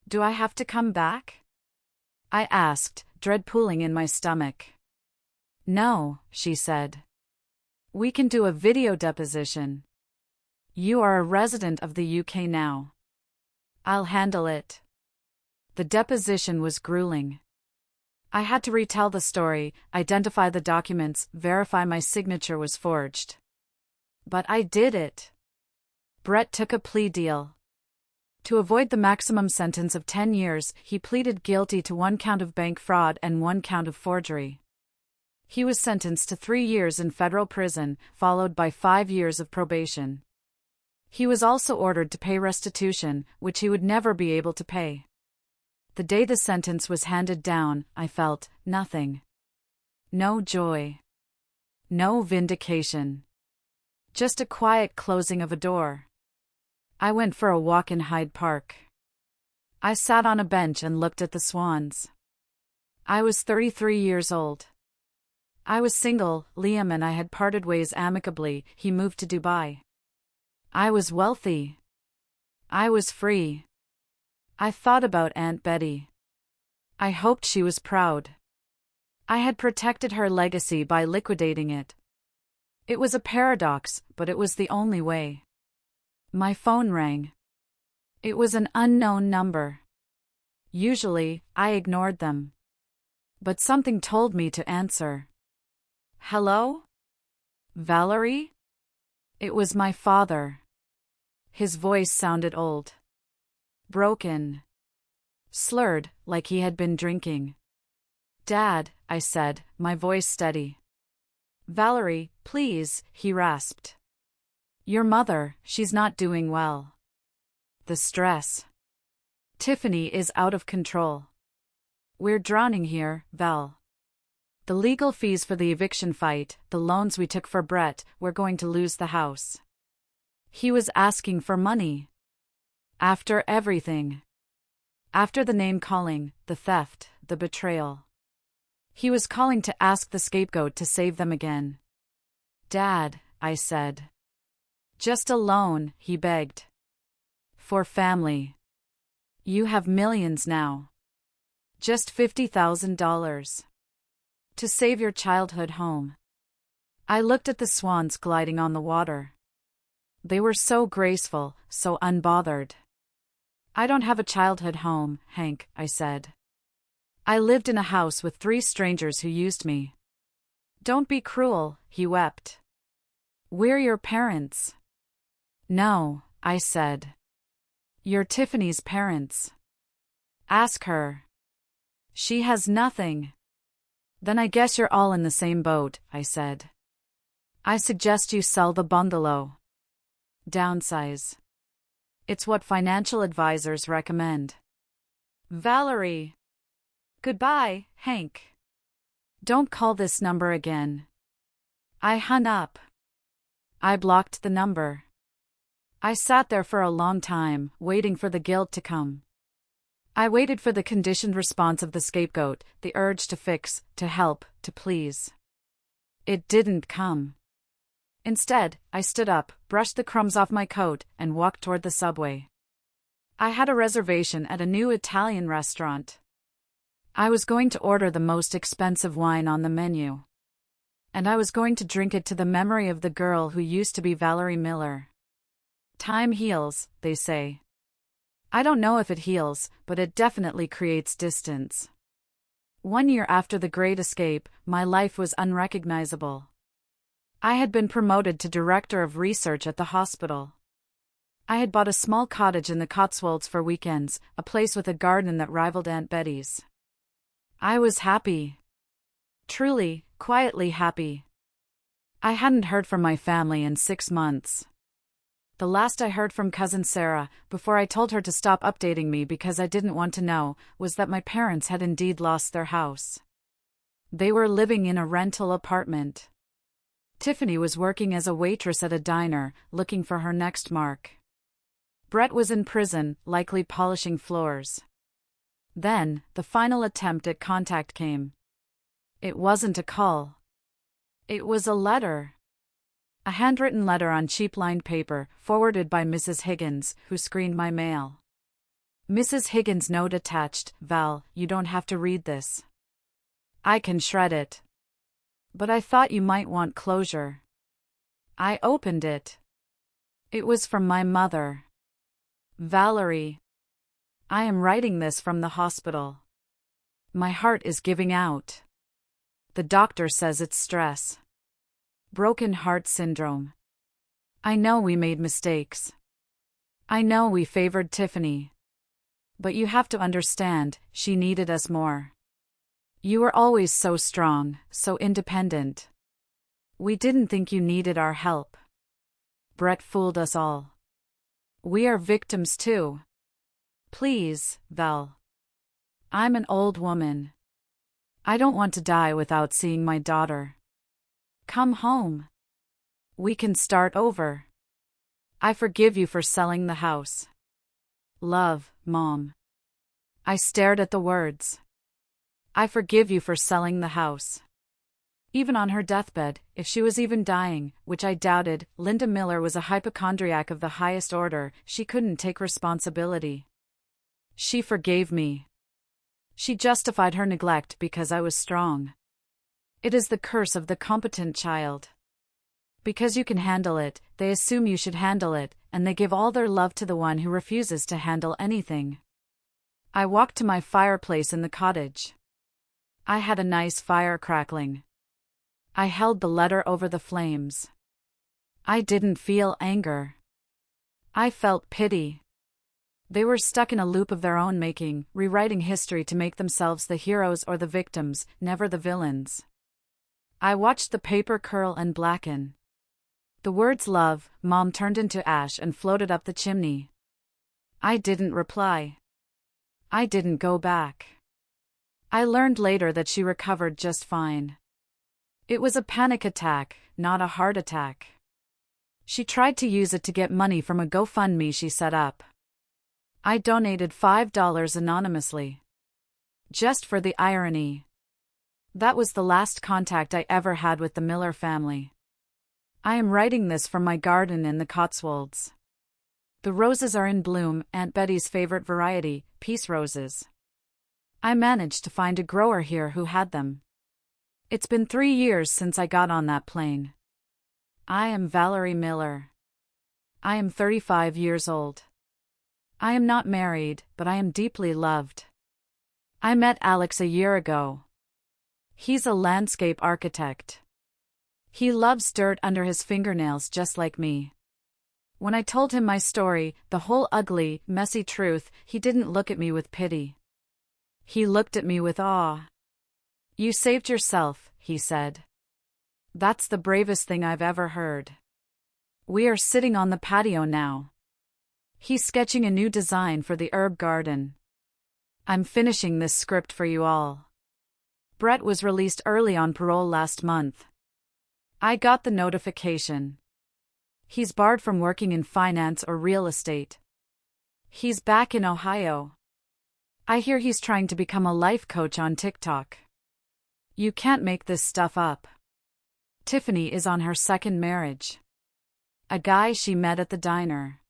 Do I have to come back? I asked, dread pooling in my stomach. No, she said. We can do a video deposition. You are a resident of the UK now. I'll handle it. The deposition was grueling. I had to retell the story, identify the documents, verify my signature was forged. But I did it. Brett took a plea deal. To avoid the maximum sentence of 10 years, he pleaded guilty to 1 count of bank fraud and 1 count of forgery. He was sentenced to 3 years in federal prison, followed by 5 years of probation. He was also ordered to pay restitution, which he would never be able to pay. The day the sentence was handed down, I felt nothing. No joy. No vindication. Just a quiet closing of a door. I went for a walk in Hyde Park. I sat on a bench and looked at the swans. I was 33 years old. I was single, Liam and I had parted ways amicably, he moved to Dubai. I was wealthy. I was free. I thought about Aunt Betty. I hoped she was proud. I had protected her legacy by liquidating it. It was a paradox, but it was the only way. My phone rang. It was an unknown number. Usually, I ignored them. But something told me to answer. Hello? Valerie? It was my father. His voice sounded old. Broken. Slurred, like he had been drinking. Dad, I said, my voice steady. Valerie, please, he rasped. Your mother, she's not doing well. The stress. Tiffany is out of control. We're drowning here, Val. The legal fees for the eviction fight, the loans we took for Brett, we're going to lose the house. He was asking for money. After everything. After the name-calling, the theft, the betrayal. He was calling to ask the scapegoat to save them again. Dad, I said. Just a loan, he begged. For family. You have millions now. Just $50,000. To save your childhood home. I looked at the swans gliding on the water. They were so graceful, so unbothered. I don't have a childhood home, Hank, I said. I lived in a house with 3 strangers who used me. Don't be cruel, he wept. We're your parents. No, I said. You're Tiffany's parents. Ask her. She has nothing. Then I guess you're all in the same boat, I said. I suggest you sell the bungalow. Downsize. It's what financial advisors recommend. Valerie. Goodbye, Hank. Don't call this number again. I hung up. I blocked the number. I sat there for a long time, waiting for the guilt to come. I waited for the conditioned response of the scapegoat, the urge to fix, to help, to please. It didn't come. Instead, I stood up, brushed the crumbs off my coat, and walked toward the subway. I had a reservation at a new Italian restaurant. I was going to order the most expensive wine on the menu. And I was going to drink it to the memory of the girl who used to be Valerie Miller. Time heals, they say. I don't know if it heals, but it definitely creates distance. 1 year after the Great Escape, my life was unrecognizable. I had been promoted to director of research at the hospital. I had bought a small cottage in the Cotswolds for weekends, a place with a garden that rivaled Aunt Betty's. I was happy. Truly, quietly happy. I hadn't heard from my family in 6 months. The last I heard from Cousin Sarah, before I told her to stop updating me because I didn't want to know, was that my parents had indeed lost their house. They were living in a rental apartment. Tiffany was working as a waitress at a diner, looking for her next mark. Brett was in prison, likely polishing floors. Then, the final attempt at contact came. It wasn't a call. It was a letter. A handwritten letter on cheap lined paper, forwarded by Mrs. Higgins, who screened my mail. Mrs. Higgins' note attached, Val, you don't have to read this. I can shred it. But I thought you might want closure. I opened it. It was from my mother. Valerie. I am writing this from the hospital. My heart is giving out. The doctor says it's stress. Broken heart syndrome. I know we made mistakes. I know we favored Tiffany. But you have to understand, she needed us more. You were always so strong, so independent. We didn't think you needed our help. Brett fooled us all. We are victims too. Please, Val. I'm an old woman. I don't want to die without seeing my daughter. Come home. We can start over. I forgive you for selling the house. Love, Mom. I stared at the words. I forgive you for selling the house. Even on her deathbed, if she was even dying, which I doubted, Linda Miller was a hypochondriac of the highest order, she couldn't take responsibility. She forgave me. She justified her neglect because I was strong. It is the curse of the competent child. Because you can handle it, they assume you should handle it, and they give all their love to the one who refuses to handle anything. I walked to my fireplace in the cottage. I had a nice fire crackling. I held the letter over the flames. I didn't feel anger. I felt pity. They were stuck in a loop of their own making, rewriting history to make themselves the heroes or the victims, never the villains. I watched the paper curl and blacken. The words love, Mom turned into ash and floated up the chimney. I didn't reply. I didn't go back. I learned later that she recovered just fine. It was a panic attack, not a heart attack. She tried to use it to get money from a GoFundMe she set up. I donated $5 anonymously. Just for the irony. That was the last contact I ever had with the Miller family. I am writing this from my garden in the Cotswolds. The roses are in bloom, Aunt Betty's favorite variety, peace roses. I managed to find a grower here who had them. It's been 3 years since I got on that plane. I am Valerie Miller. I am 35 years old. I am not married, but I am deeply loved. I met Alex a year ago. He's a landscape architect. He loves dirt under his fingernails just like me. When I told him my story, the whole ugly, messy truth, he didn't look at me with pity. He looked at me with awe. You saved yourself, he said. That's the bravest thing I've ever heard. We are sitting on the patio now. He's sketching a new design for the herb garden. I'm finishing this script for you all. Brett was released early on parole last month. I got the notification. He's barred from working in finance or real estate. He's back in Ohio. I hear he's trying to become a life coach on TikTok. You can't make this stuff up. Tiffany is on her second marriage. A guy she met at the diner.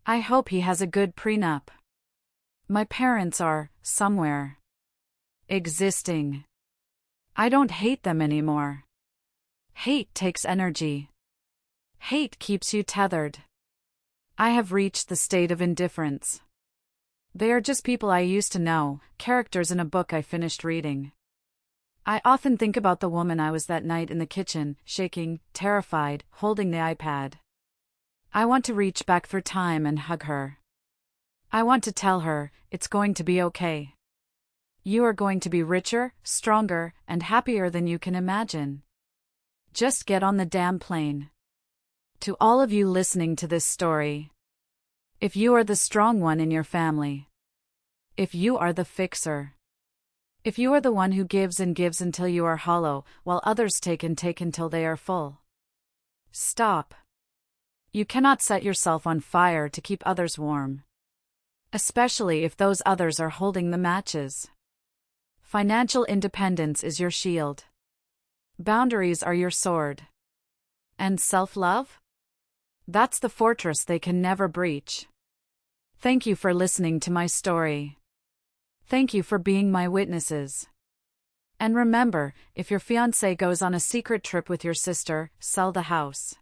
I hope he has a good prenup. My parents are, somewhere. Existing. I don't hate them anymore. Hate takes energy. Hate keeps you tethered. I have reached the state of indifference. They are just people I used to know, characters in a book I finished reading. I often think about the woman I was that night in the kitchen, shaking, terrified, holding the iPad. I want to reach back through time and hug her. I want to tell her, it's going to be okay. You are going to be richer, stronger, and happier than you can imagine. Just get on the damn plane. To all of you listening to this story, if you are the strong one in your family, if you are the fixer, if you are the one who gives and gives until you are hollow, while others take and take until they are full, stop. You cannot set yourself on fire to keep others warm, especially if those others are holding the matches. Financial independence is your shield. Boundaries are your sword. And self-love? That's the fortress they can never breach. Thank you for listening to my story. Thank you for being my witnesses. And remember, if your fiance goes on a secret trip with your sister, sell the house.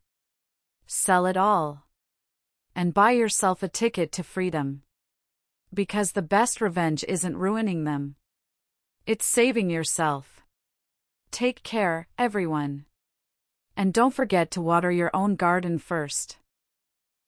Sell it all. And buy yourself a ticket to freedom. Because the best revenge isn't ruining them. It's saving yourself. Take care, everyone. And don't forget to water your own garden first.